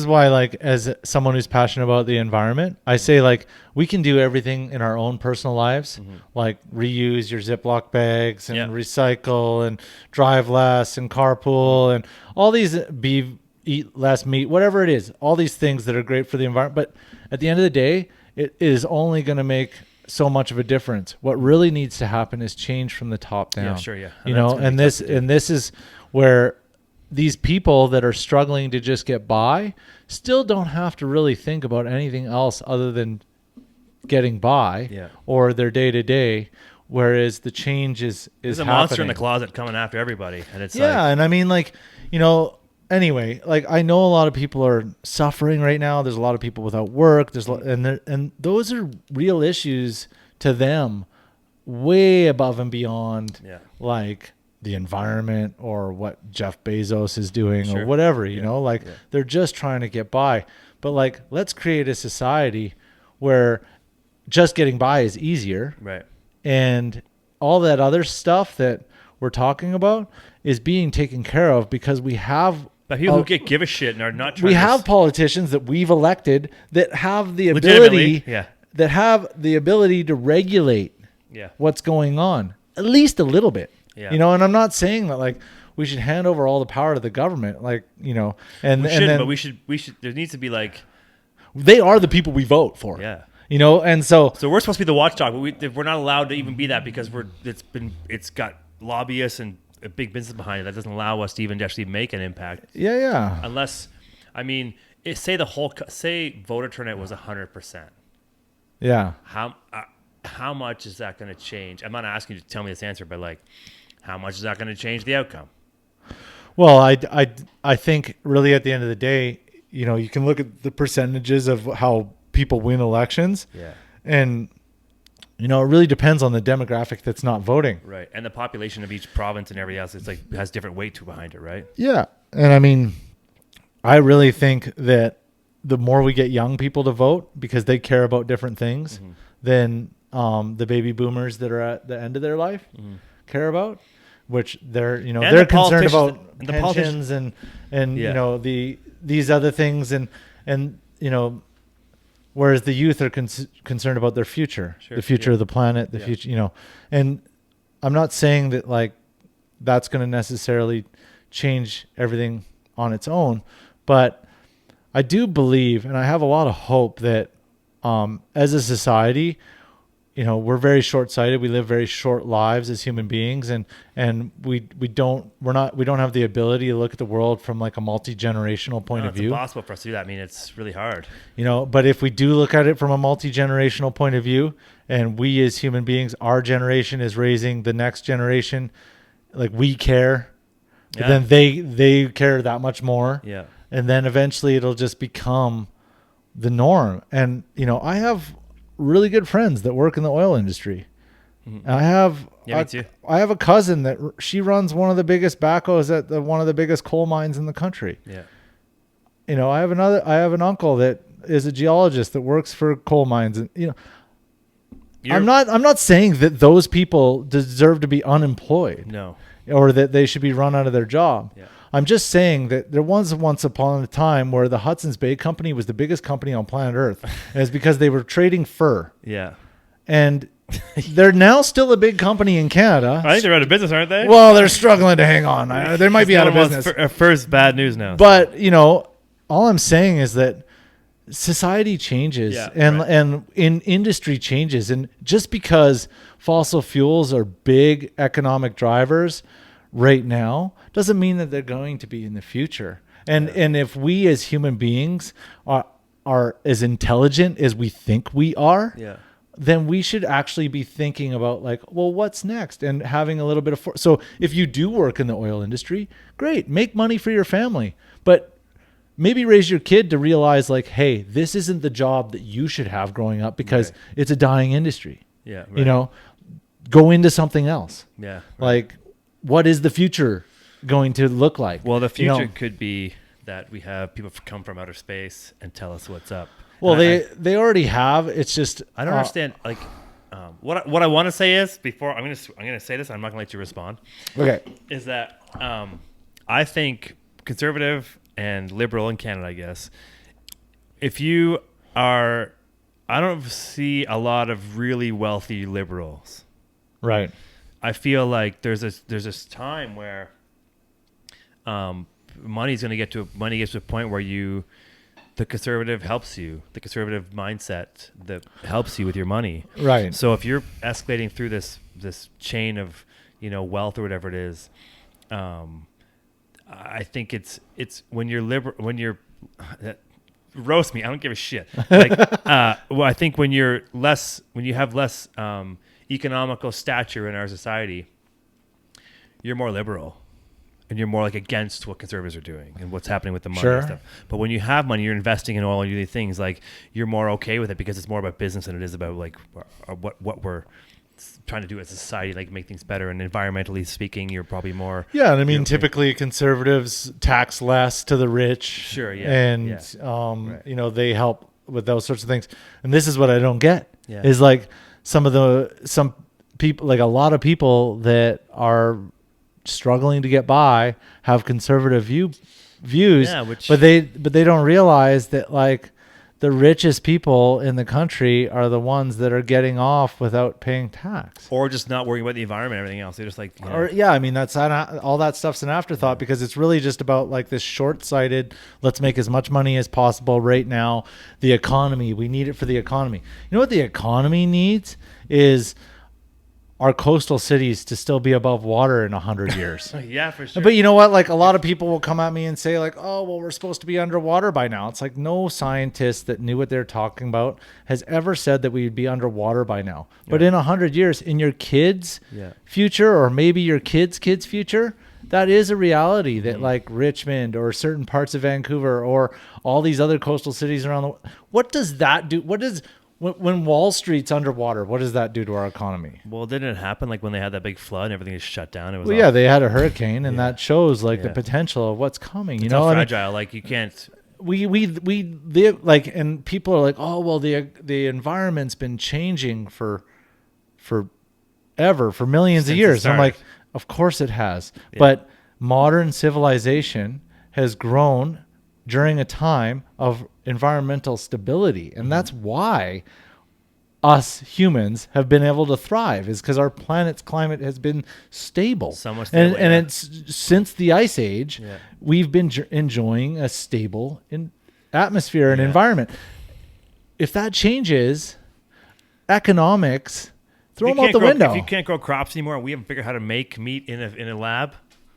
why, like, as someone who's passionate about the environment, I say, like, we can do everything in our own personal lives, like reuse your Ziploc bags and recycle and drive less and carpool and all these, eat less meat, whatever it is, all these things that are great for the environment. But at the end of the day, it is only going to make so much of a difference. What really needs to happen is change from the top down. Yeah, sure, yeah. You know, and this is where these people that are struggling to just get by still don't have to really think about anything else other than getting by or their day to day. Whereas the change is there's a happening. monster in the closet coming after everybody, and it's and I mean, like, you know. Anyway, like, I know a lot of people are suffering right now. There's a lot of people without work. And those are real issues to them way above and beyond Yeah. like the environment or what Jeff Bezos is doing Sure. or whatever, you know, like Yeah. they're just trying to get by. But like, let's create a society where just getting by is easier. Right. And all that other stuff that we're talking about is being taken care of because we have But people who give a shit and are not trying we to have politicians that we've elected that have the legitimately, ability yeah. that have the ability to regulate Yeah. what's going on at least a little bit. Yeah. You know, and I'm not saying that like we should hand over all the power to the government, like, you know, and We and shouldn't, then but we should. There needs to be like, they are the people we vote for. yeah. You know, and so So we're supposed to be the watchdog, but we're not allowed to even be that because it's got lobbyists and a big business behind it that doesn't allow us to even actually make an impact. yeah. Unless, I mean, say voter turnout was 100%. Yeah. How much is that going to change? I'm not asking you to tell me this answer, but like, how much is that going to change the outcome? Well, I think really at the end of the day, you know, you can look at the percentages of how people win elections. Yeah. And, you know, it really depends on the demographic that's not voting. Right. And the population of each province and everything else, it's like has different weight to behind it, right? Yeah. And I mean, I really think that the more we get young people to vote because they care about different things than the baby boomers that are at the end of their life care about, which they're, you know, And they're the concerned politicians- about and the pensions and Yeah. you know, these other things and, you know, whereas the youth are concerned about their future, Sure, the future yeah. of the planet, the future, you know, and I'm not saying that like that's going to necessarily change everything on its own, but I do believe, and I have a lot of hope that as a society, you know, we're very short-sighted. We live very short lives as human beings, and we don't have the ability to look at the world from like a multi-generational point of It's view. impossible for us to do that. I mean, it's really hard. You know, but if we do look at it from a multi-generational point of view, and we as human beings, our generation is raising the next generation, like we care, but Yeah. then they care that much more. Yeah. And then eventually it'll just become the norm. And, you know, I have really good friends that work in the oil industry. And I have Yeah, me too. I have a cousin that she runs one of the biggest backhoes at one of the biggest coal mines in the country. Yeah. You know, I have an uncle that is a geologist that works for coal mines, and you know, I'm not saying that those people deserve to be unemployed. No. Or that they should be run out of their job. Yeah. I'm just saying that there was once upon a time where the Hudson's Bay Company was the biggest company on planet Earth. And it's because they were trading fur. Yeah. And they're now still a big company in Canada. I think they're out of business, aren't they? Well, they're struggling to hang on. They might be out of business. Fur's bad news now. But, you know, all I'm saying is that society changes and in industry changes. And just because fossil fuels are big economic drivers right now doesn't mean that they're going to be in the future. And if we as human beings are as intelligent as we think we are, then we should actually be thinking about like, well, what's next? And having a little bit of so if you do work in the oil industry, great, make money for your family, but maybe raise your kid to realize like, hey, this isn't the job that you should have growing up because it's a dying industry. Yeah. Right. You know, go into something else. Yeah. Right. Like, what is the future going to look like? Well, the future You know, could be that we have people come from outer space and tell us what's up. well, And they already have. It's just I don't understand. Like, what I want to say is before I'm gonna say this. I'm not gonna let you respond. Okay. Is that I think conservative and liberal in Canada, I guess, if you are, I don't see a lot of really wealthy liberals. Right. I feel like there's this time where money gets to a point where the conservative helps you, the conservative mindset that helps you with your money. Right. So if you're escalating through this chain of, you know, wealth or whatever it is, I think it's when you're roast me, I don't give a shit. Like, well, I think when you have less economical stature in our society, you're more liberal. And you're more like against what conservatives are doing and what's happening with the money and stuff. But when you have money, you're investing in oil and these things, like you're more okay with it because it's more about business than it is about like what we're trying to do as a society, like make things better, and environmentally speaking, you're probably more. Yeah, and I mean, typically conservatives tax less to the rich. Sure, yeah, and right. you know, they help with those sorts of things. And this is what I don't get is like some people, like a lot of people that are struggling to get by have conservative views, but they don't realize that like the richest people in the country are the ones that are getting off without paying tax, or just not worrying about the environment and everything else. They're just like, or I mean, that's all that stuff's an afterthought because it's really just about like this short-sighted, let's make as much money as possible right now. The economy, we need it for the economy. You know what the economy needs is our coastal cities to still be above water in 100 years. Yeah, for sure. But you know what? Like a lot of people will come at me and say like, oh, well, we're supposed to be underwater by now. It's like no scientist that knew what they're talking about has ever said that we'd be underwater by now. But in 100 years, in your kids' future, or maybe your kids' future, that is a reality that like Richmond or certain parts of Vancouver or all these other coastal cities around the world, what does that do? When Wall Street's underwater, what does that do to our economy? Well, didn't it happen like when they had that big flood and everything is shut down? It was they had a hurricane, and that shows like the potential of what's coming. It's all fragile. Like you can't. We live like, and people are like, oh well, the environment's been changing for millions of years. I'm like, of course it has, but modern civilization has grown during a time of environmental stability. And that's why us humans have been able to thrive, is because our planet's climate has been stable. So much stable, and it's since the Ice Age, we've been enjoying a stable atmosphere and environment. If that changes, economics, throw them out the window. If you can't grow crops anymore and we haven't figured out how to make meat in a lab,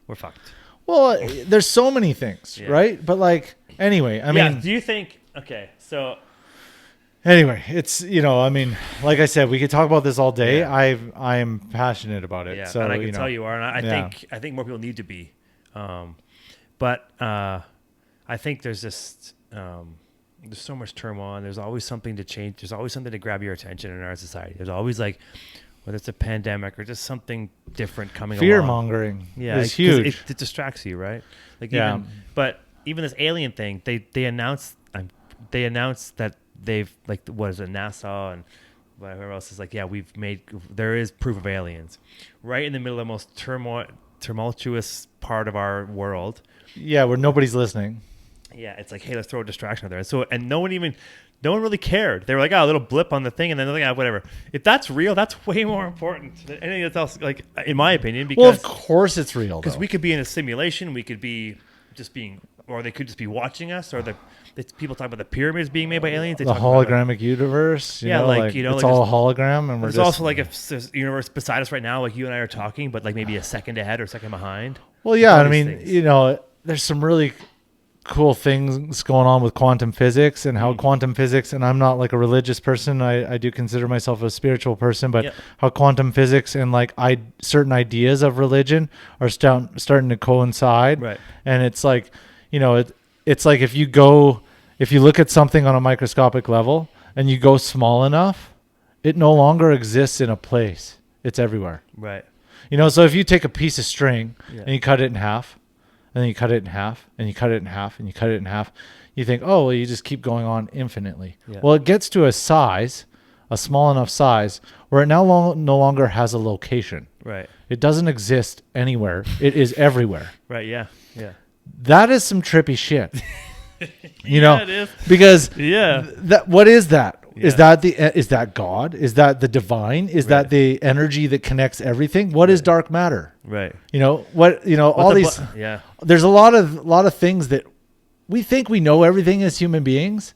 we're fucked. Well, there's so many things, right? But like, anyway, I mean, do you think? Okay, so anyway, it's I mean, like I said, we could talk about this all day. I am passionate about it. Yeah, so and I can tell you are, and I think more people need to be, but I think there's just there's so much turmoil. And there's always something to change. There's always something to grab your attention in our society. There's always like, whether it's a pandemic or just something different coming along. Fear-mongering is huge. It distracts you, right? Like even this alien thing, they announced that they've, like, what is it, NASA and whoever else is like, there is proof of aliens right in the middle of the most tumultuous part of our world. Yeah, where nobody's listening. Yeah, it's like, hey, let's throw a distraction out there. And no one really cared. They were like, a little blip on the thing, and then they're like, whatever. If that's real, that's way more important than anything else, like, in my opinion. Because, well, of course it's real. Because we could be in a simulation. We could be just being, or they could just be watching us, or people talk about the pyramids being made by aliens. They the hologramic universe. It's all a hologram, and there's also like, if there's a universe beside us right now, like you and I are talking, but like maybe a second ahead or a second behind. Well, yeah, I mean, things. There's some really cool things going on with quantum physics and how quantum physics, and I'm not like a religious person, I do consider myself a spiritual person, but how quantum physics and like certain ideas of religion are starting to coincide, right? And it's like, it's like if you look at something on a microscopic level and you go small enough, it no longer exists in a place, it's everywhere, right? So if you take a piece of string and you cut it in half, and then you cut it in half, and you cut it in half, and you cut it in half, you think, oh, well, you just keep going on infinitely. Yeah. Well, it gets to a small enough size, where it now no longer has a location. Right. It doesn't exist anywhere. It is everywhere. Right, yeah. That is some trippy shit. It is. Because what is that? Yeah. Is that God? Is that the divine? Is that the energy that connects everything? What is dark matter? Right. All these. There's a lot of things that we think we know everything as human beings.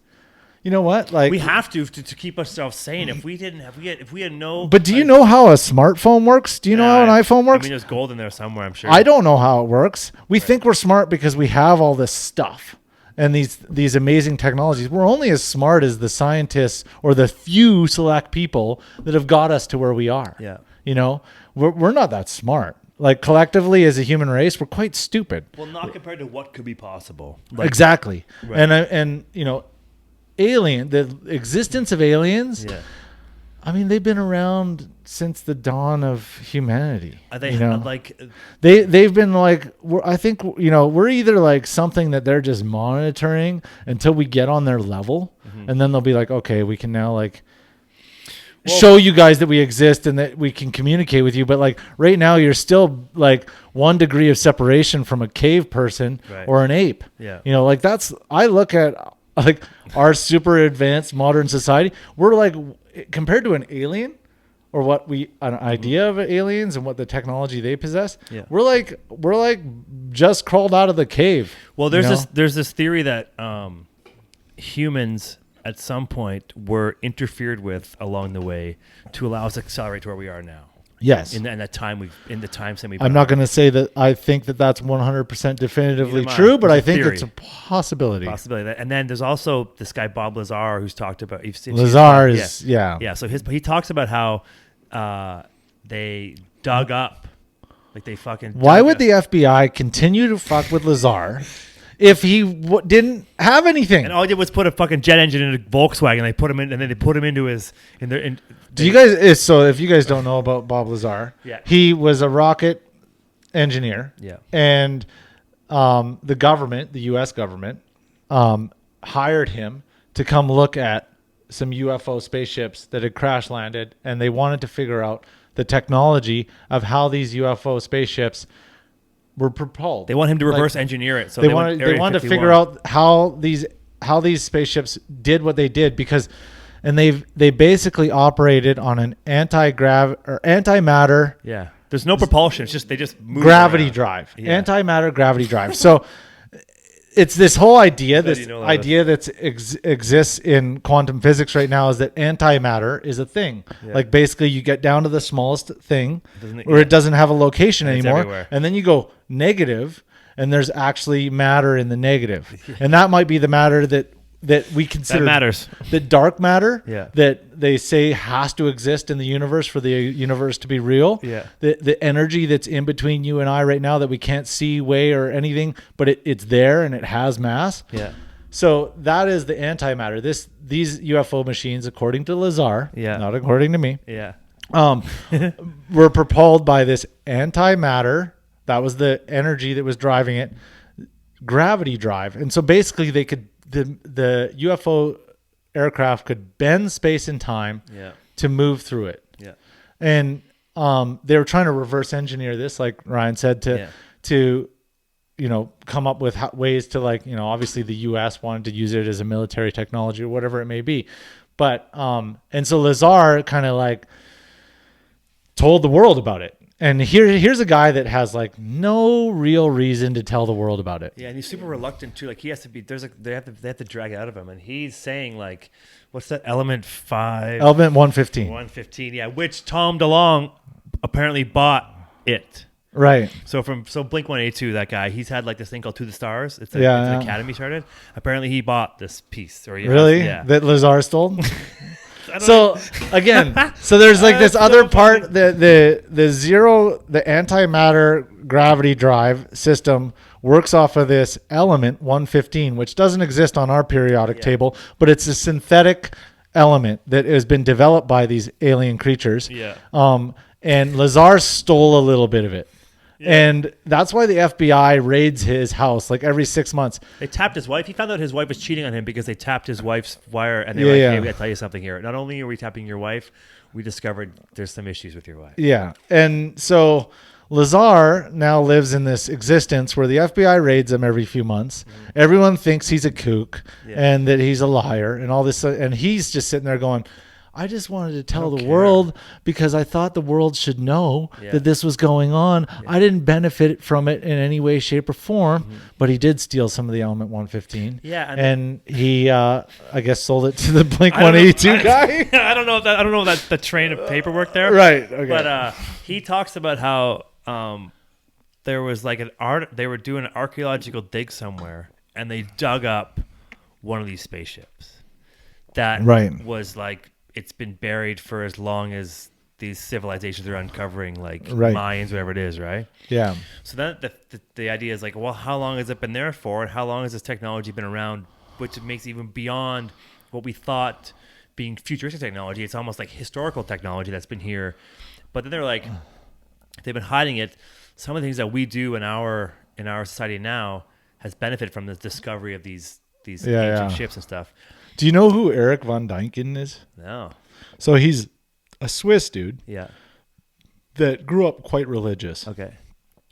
You know what? Like, we have to keep ourselves sane. If we had no. But do you know how a smartphone works? Do you know how an iPhone works? I mean, there's gold in there somewhere, I'm sure. I don't know how it works. We think we're smart because we have all this stuff and these amazing technologies. We're only as smart as the scientists or the few select people that have got us to where we are. Yeah. We're not that smart. Like, collectively as a human race, we're quite stupid. Well, not compared to what could be possible. Exactly. Right. And the existence of aliens. Yeah. I mean, they've been around since the dawn of humanity. Are they like they've been like, I think, we're either like something that they're just monitoring until we get on their level, and then they'll be like, okay, we can now like show you guys that we exist and that we can communicate with you. But like right now, you're still like 1 degree of separation from a cave person or an ape. Yeah. Like I look at like our super advanced modern society. We're like, compared to an alien or an idea of aliens and what the technology they possess, we're like just crawled out of the cave. Well, there's this theory that humans at some point were interfered with along the way to allow us to accelerate to where we are now. Yes. In the time frame we've I'm not going to say that I think that that's 100% definitively true, but I think it's a possibility. And then there's also this guy Bob Lazar who's talked about. Lazar is yeah. So he talks about how they dug up, like they fucking. Why would the FBI continue to fuck with Lazar if he didn't have anything? And all he did was put a fucking jet engine in a Volkswagen. They put him in, and then they put him into his. Do you guys? So if you guys don't know about Bob Lazar, he was a rocket engineer. Yeah. And the government, the U.S. government, hired him to come look at some UFO spaceships that had crash landed, and they wanted to figure out the technology of how these UFO spaceships were propelled. They want him to reverse engineer it. So they wanted to figure out how these spaceships did what they did, because they basically operated on an antimatter. Yeah. There's no propulsion. It's just they just move gravity around. Drive. Yeah. Antimatter gravity drive. So it's this whole idea, that exists in quantum physics right now, is that antimatter is a thing. Yeah. Like basically you get down to the smallest thing where it doesn't have a location anymore. And then you go negative and there's actually matter in the negative. And that might be the matter that we consider that matters. The dark matter that they say has to exist in the universe for the universe to be real. Yeah. The energy that's in between you and I right now that we can't see, weigh, or anything, but it's there and it has mass. Yeah. So that is the antimatter. These UFO machines, according to Lazar, not according to me, were propelled by this antimatter. That was the energy that was driving it. Gravity drive. And so basically they could the UFO aircraft could bend space and time to move through it. Yeah. And they were trying to reverse engineer this, like Ryan said, to come up with ways to, like, obviously the US wanted to use it as a military technology or whatever it may be. But and so Lazar kind of like told the world about it. And here's a guy that has like no real reason to tell the world about it. Yeah, and he's super reluctant too. Like he has to be. They have to drag it out of him, and he's saying like, "What's that? Element 5? Element 115. 115. Yeah, which Tom DeLonge apparently bought it. Right. So Blink 182, that guy, he's had like this thing called To the Stars. It's an academy started. Apparently, he bought this piece. Or that Lazar stole. So again, so there's like this other part, the antimatter gravity drive system works off of this element 115, which doesn't exist on our periodic table, but it's a synthetic element that has been developed by these alien creatures. Yeah. And Lazar stole a little bit of it. Yeah. And that's why the FBI raids his house like every 6 months. They tapped his wife. He found out his wife was cheating on him because they tapped his wife's wire. And they were like, hey, we got to tell you something here. Not only are we tapping your wife, we discovered there's some issues with your wife. Yeah. And so Lazar now lives in this existence where the FBI raids him every few months. Mm-hmm. Everyone thinks he's a kook and that he's a liar and all this. And he's just sitting there going, I just wanted to tell the world because I thought the world should know that this was going on. Yeah. I didn't benefit from it in any way, shape, or form, but he did steal some of the Element 115. Yeah, and he, I guess, sold it to the Blink 182 guy. I don't know that the train of paperwork there. Right. Okay. But he talks about how there was like they were doing an archaeological dig somewhere, and they dug up one of these spaceships. That was like. It's been buried for as long as these civilizations are uncovering, like Mayans, whatever it is, right? Yeah. So then the idea is like, well, how long has it been there for, and how long has this technology been around, which makes it even beyond what we thought being futuristic technology. It's almost like historical technology that's been here. But then they're like, they've been hiding it. Some of the things that we do in our society now has benefited from the discovery of these ancient ships and stuff. Do you know who Eric von Däniken is? No. So he's a Swiss dude Yeah. that grew up quite religious, Okay.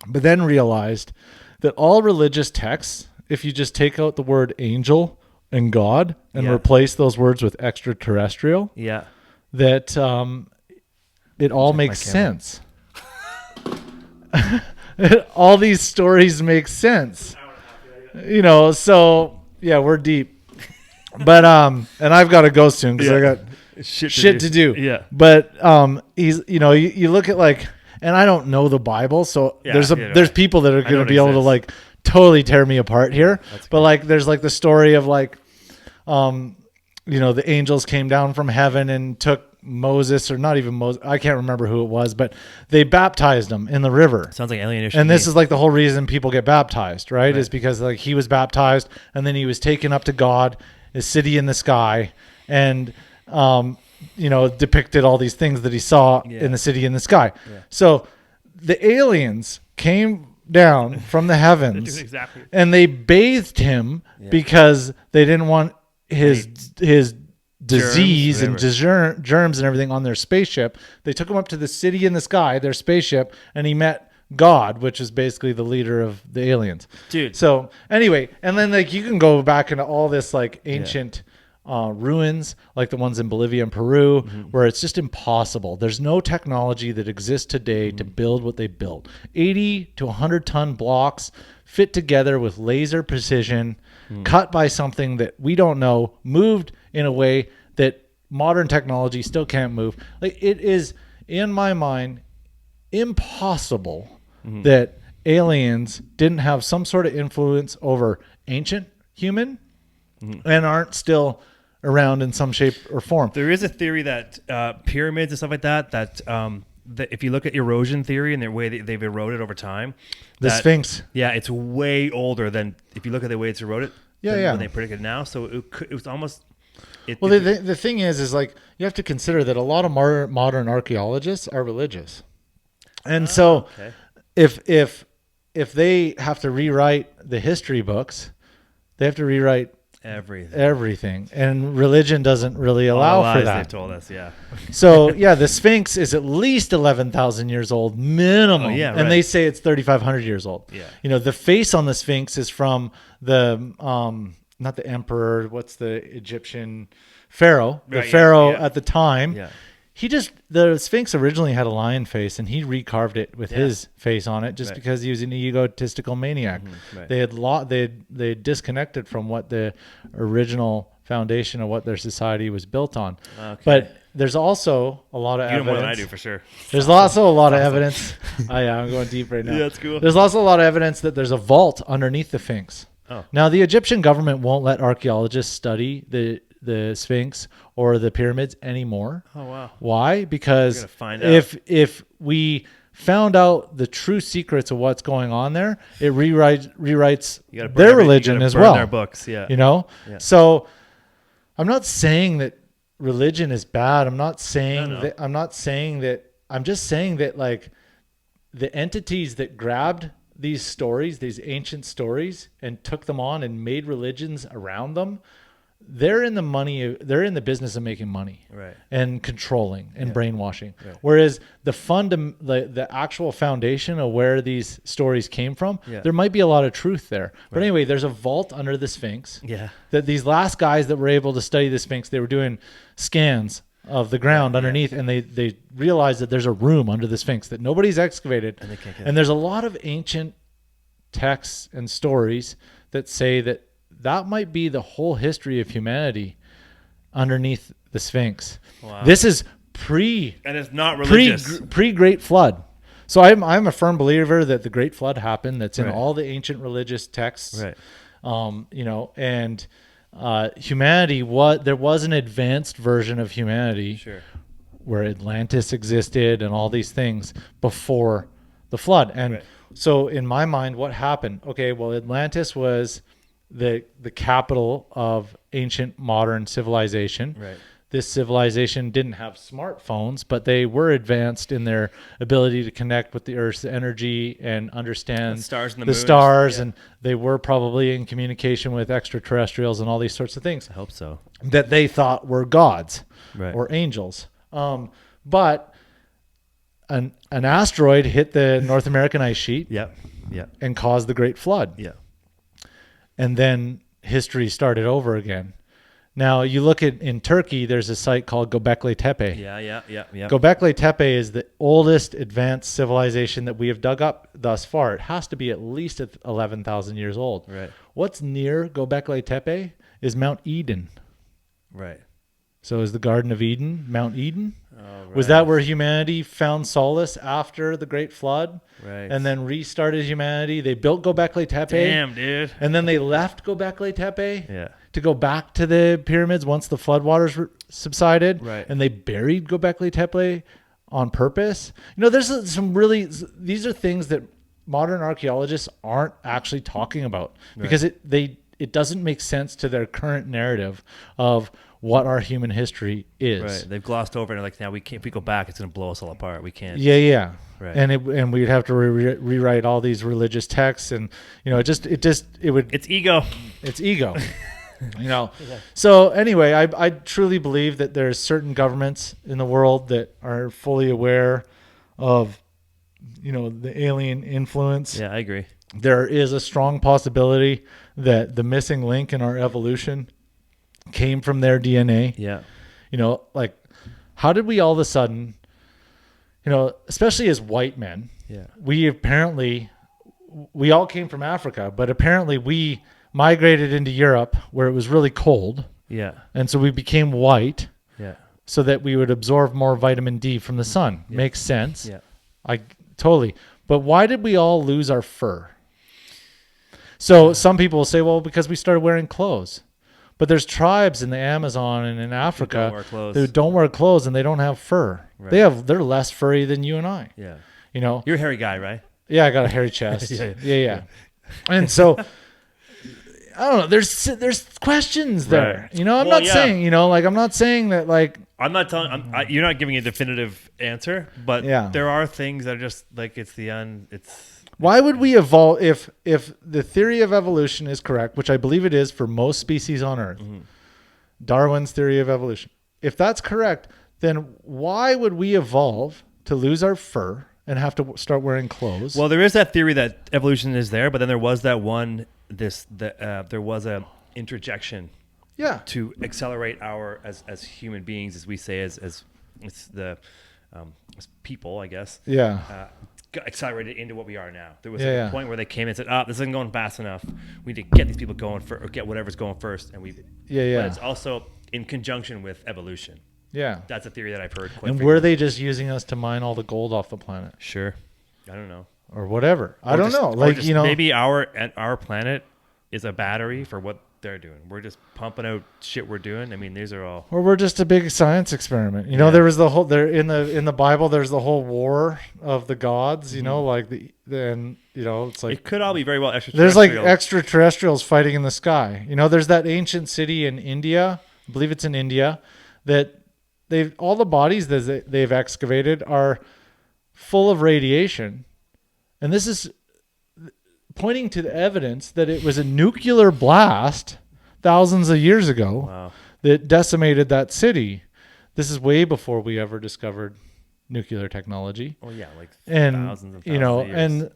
but then realized that all religious texts, if you just take out the word angel and God and replace those words with extraterrestrial, Yeah. that it all makes sense. All these stories make sense. So yeah, we're deep. But and I've got to go soon because I got shit to do. Yeah. But he's you look at like, and I don't know the Bible, so there's people that are going to be able to like totally tear me apart here. But like there's like the story of like the angels came down from heaven and took Moses, or not even Moses, I can't remember who it was, but they baptized him in the river. Sounds like alienation. And this is like the whole reason people get baptized, right? Is because like he was baptized and then he was taken up to God, his city in the sky, and depicted all these things that he saw in the city in the sky. Yeah. So the aliens came down from the heavens and they bathed him because they didn't want his disease and germs and everything on their spaceship. They took him up to the city in the sky, their spaceship, and he met God, which is basically the leader of the aliens. Dude. So anyway, and then like you can go back into all this like ancient ruins, like the ones in Bolivia and Peru, where it's just impossible. There's no technology that exists today to build what they built. 80 to 100 ton blocks fit together with laser precision, cut by something that we don't know, moved in a way that modern technology still can't move. Like it is, in my mind, impossible that aliens didn't have some sort of influence over ancient human and aren't still around in some shape or form. There is a theory that pyramids and stuff like that if you look at erosion theory and the way they've eroded over time, the Sphinx. Yeah, it's way older than if you look at the way it's eroded. When they predicted now. So it was almost. The thing is like you have to consider that a lot of modern archaeologists are religious, and if they have to rewrite the history books, they have to rewrite everything, and religion doesn't really allow for that. They've told us, yeah. So the Sphinx is at least 11,000 years old minimum, and they say it's 3,500 years old. Yeah, the face on the Sphinx is from the not the emperor, what's the Egyptian pharaoh, pharaoh at the time. Yeah. The Sphinx originally had a lion face, and he recarved it with his face on it just because he was an egotistical maniac. They disconnected from what the original foundation of what their society was built on. Okay. But there's also a lot of evidence. You know more than I do, for sure. There's also a lot of evidence. I'm going deep right now. Yeah, that's cool. There's also a lot of evidence that there's a vault underneath the Sphinx. Oh. Now, the Egyptian government won't let archaeologists study the Sphinx or the pyramids anymore. Oh, wow. Why? Because find out. if we found out the true secrets of what's going on there, it rewrites their religion as well. Their books, yeah. So I'm not saying that religion is bad. I'm not saying that. I'm just saying that like the entities that grabbed these stories, these ancient stories, and took them on and made religions around them, they're in the business of making money, and controlling and brainwashing. Whereas the actual foundation of where these stories came from, there might be a lot of truth there. But anyway, there's a vault under the Sphinx. Yeah. That these last guys that were able to study the Sphinx, they were doing scans of the ground underneath, and they realized that there's a room under the Sphinx that nobody's excavated, and there's a lot of ancient texts and stories that say that might be the whole history of humanity underneath the Sphinx. Wow. This is and it's not religious. Pre-Great Flood. So I'm a firm believer that the Great Flood happened. That's in all the ancient religious texts. Right. And humanity, there was an advanced version of humanity where Atlantis existed and all these things before the flood. And so in my mind, what happened? Okay, well, Atlantis was the capital of ancient modern civilization. Right. this civilization didn't have smartphones, but they were advanced in their ability to connect with the Earth's energy and understand The stars and the the moons. stars, Yeah. and they were probably in communication with extraterrestrials and all these sorts of things I hope so. that they thought were gods Right. or angels. But an asteroid hit the North American ice sheet Yep. Yep. and caused the Great Flood. Yeah. And then history started over again. Now, you look at in Turkey, there's a site called Göbekli Tepe. Yeah. Göbekli Tepe is the oldest advanced civilization that we have dug up thus far. It has to be at least 11,000 years old. Right. What's near Göbekli Tepe is Mount Eden. Right. So is the Garden of Eden Mount Eden? Oh, right. Was that where humanity found solace after the Great Flood? Right. And then restarted humanity? They built Göbekli Tepe. Damn, dude. And then they left Göbekli Tepe Yeah. to go back to the pyramids once the floodwaters subsided. Right. And they buried Göbekli Tepe on purpose. You know, there's some really, these are things that modern archaeologists aren't actually talking about because it doesn't make sense to their current narrative of what our human history is. Right. They've glossed over and they're like, now we can't. If we go back, it's gonna blow us all apart. We can't. Yeah. Right. And we'd have to rewrite all these religious texts, and you know, it would. It's ego. It's ego. You know. So anyway, I truly believe that there's certain governments in the world that are fully aware of, you know, the alien influence. Yeah, I agree. There is a strong possibility that the missing link in our evolution came from their DNA. Yeah. You know, like, how did we all of a sudden, you know, especially as white men, Yeah. we all came from Africa, but apparently we migrated into Europe where it was really cold. Yeah. And so we became white Yeah. so that we would absorb more vitamin D from the sun. Yeah. Makes sense. Yeah. I totally. But why did we all lose our fur? So some people will say, well, because we started wearing clothes. But there's tribes in the Amazon and in Africa wear clothes. who don't wear clothes and they don't have fur. Right. They're less furry than you and I. Yeah. You know? You're a hairy guy, right? Yeah, I got a hairy chest. Yeah. Yeah. And so I don't know. There's questions there. Right. You know, I'm Well, not yeah. saying, you know, like I'm not saying that like I'm not telling. You're not giving a definitive answer, but Yeah. there are things that are just like it's. why would we evolve if the theory of evolution is correct, which I believe it is for most species on Earth, Darwin's theory of evolution. If that's correct, then why would we evolve to lose our fur and have to start wearing clothes? Well, there is that theory that evolution is there, but then there was that one. There was a interjection yeah. to accelerate our as human beings, as we say, as it's the as people, I guess. Yeah. Got accelerated into what we are now. There was Yeah. a point where they came and said, this isn't going fast enough. We need to get these people going or get whatever's going first. And Yeah. But it's also in conjunction with evolution. Yeah. That's a theory that I've heard quite And frequently. were they just using us to mine all the gold off the planet Sure. I don't know. or whatever? I don't know. Or Like, just you know, maybe our planet is a battery for what they're doing. We're just pumping out shit we're doing. I mean, these are all. or we're just a big science experiment. You know, Yeah. there was the whole there in the Bible. There's the whole war of the gods. You know, like then you know it's like It could all be very well there's like extraterrestrial. extraterrestrials fighting in the sky. You know, there's that ancient city in India. I believe it's in India that all the bodies that they've excavated are full of radiation, and this is pointing to the evidence that it was a nuclear blast thousands of years ago Wow. that decimated that city. This is way before we ever discovered nuclear technology. Oh yeah, like And thousands and thousands you know, of years. and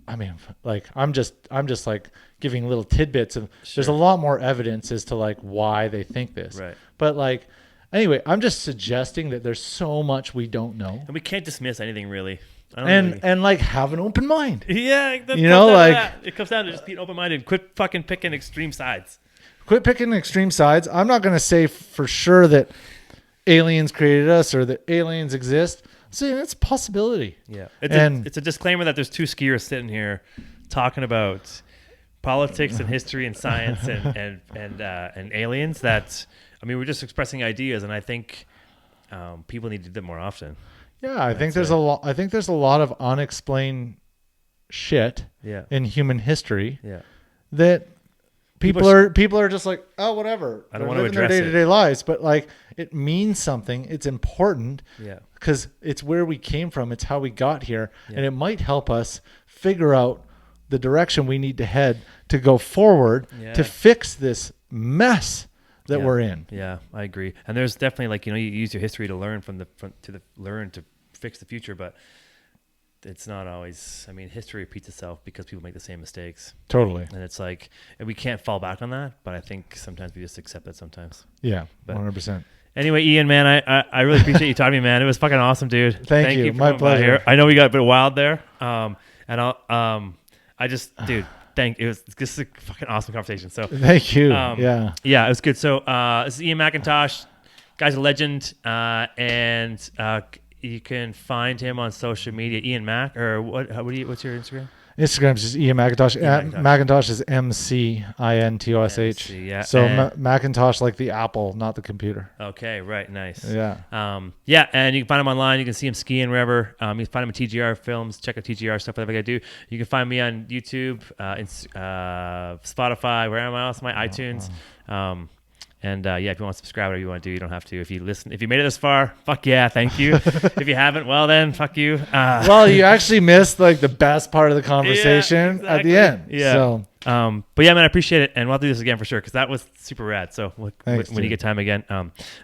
I mean, like I'm just like giving little tidbits of. There's a Sure. lot more evidence as to like why they think this. Right. But like, anyway, I'm just suggesting that there's so much we don't know, And we can't dismiss anything really. I don't really- and like have an open mind. Yeah, that You comes know, down to like- that. It comes down to just being open-minded. Quit fucking picking extreme sides. Quit picking extreme sides. I'm not going to say for sure that aliens created us or that aliens exist. So it's a possibility. Yeah, And- it's a disclaimer that there's two skiers sitting here talking about politics and history and science and aliens. That I mean, we're just expressing ideas, and I think people need to do that more often. Yeah, I think there's a lot. I think there's a lot of unexplained shit Yeah, in human history yeah, that people are just like, oh, whatever. I don't They're want to living their address day-to-day lives, but like it means something. It's important. Yeah. Because it's where we came from. It's how we got here, Yeah. and it might help us figure out the direction we need to head to go forward to fix this mess that we're in. Yeah, I agree. And there's definitely like, you use your history to learn learn to fix the future, but it's not always, history repeats itself because people make the same mistakes. Totally. And it's like, and we can't fall back on that, but I think sometimes we just accept it sometimes. Yeah, But 100%. Anyway, Ian, man, I really appreciate you talking to me, man. It was fucking awesome, dude. Thank you. For My coming by pleasure. here. I know we got a bit wild there. Dude, it was just a fucking awesome conversation. So Thank you. yeah, it was good. So this is Ian McIntosh, guy's a legend, and you can find him on social media, Ian Mac, or what's your Instagram? Instagram's just Ian McIntosh. Ian McIntosh is McIntosh. Yeah. So Macintosh like the Apple, not the computer. Okay, right, nice. Yeah. And you can find him online. You can see him skiing wherever. You can find him at TGR Films. Check out TGR stuff, whatever I do. You can find me on YouTube, Spotify, wherever else, my iTunes. If you want to subscribe, whatever you want to do, you don't have to. If you made it this far, fuck yeah, thank you. If you haven't, well then, fuck you. Well, you actually missed like the best part of the conversation at the end. Yeah. So, but yeah, man, I appreciate it, and we'll do this again for sure because that was super rad. So Thanks, when you get time again,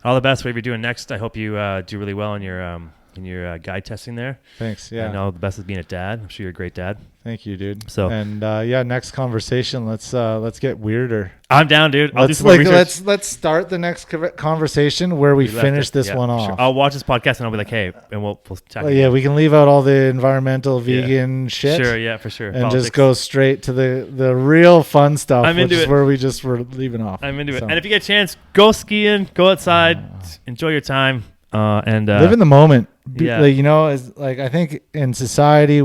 all the best. Whatever you're doing next, I hope you do really well in your guide testing there. thanks. Yeah. And all the best with being a dad. I'm sure you're a great dad. Thank you, dude. So- and next conversation. Let's get weirder. I'm down, dude. I'll do Let's some more research. let's start the next conversation where we finish this one for off. sure. I'll watch this podcast and I'll be like, hey, and we'll chat. Well, yeah, we can leave out all the environmental vegan shit. Sure, yeah, for sure. And just go straight to the real fun stuff, I'm which into is it. where we just were leaving off. I'm into it. So, And if you get a chance, go skiing, go outside, enjoy your time, and live in the moment. Yeah. I think in society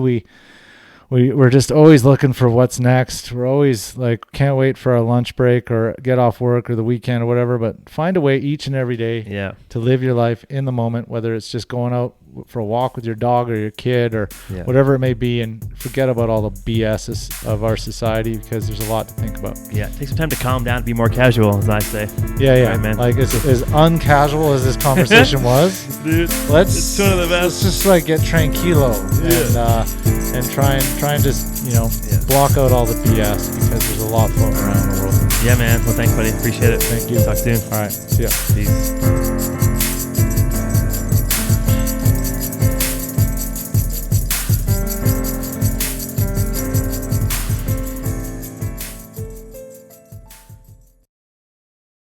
we're just always looking for what's next. We're always like, can't wait for our lunch break or get off work or the weekend or whatever, but find a way each and every day to live your life in the moment, whether it's just going out for a walk with your dog or your kid or whatever it may be, and forget about all the BS of our society because there's a lot to think about. Yeah, take some time to calm down, be more casual, as I say. Yeah, Right, man. like as uncasual as this conversation was, Dude, let's it's one of the Let's best. just like get tranquilo and try and just block out all the BS because there's a lot floating around the world. Yeah, man. Well, thanks, buddy. Appreciate it. Thank you. Talk soon. All right, see ya. Peace.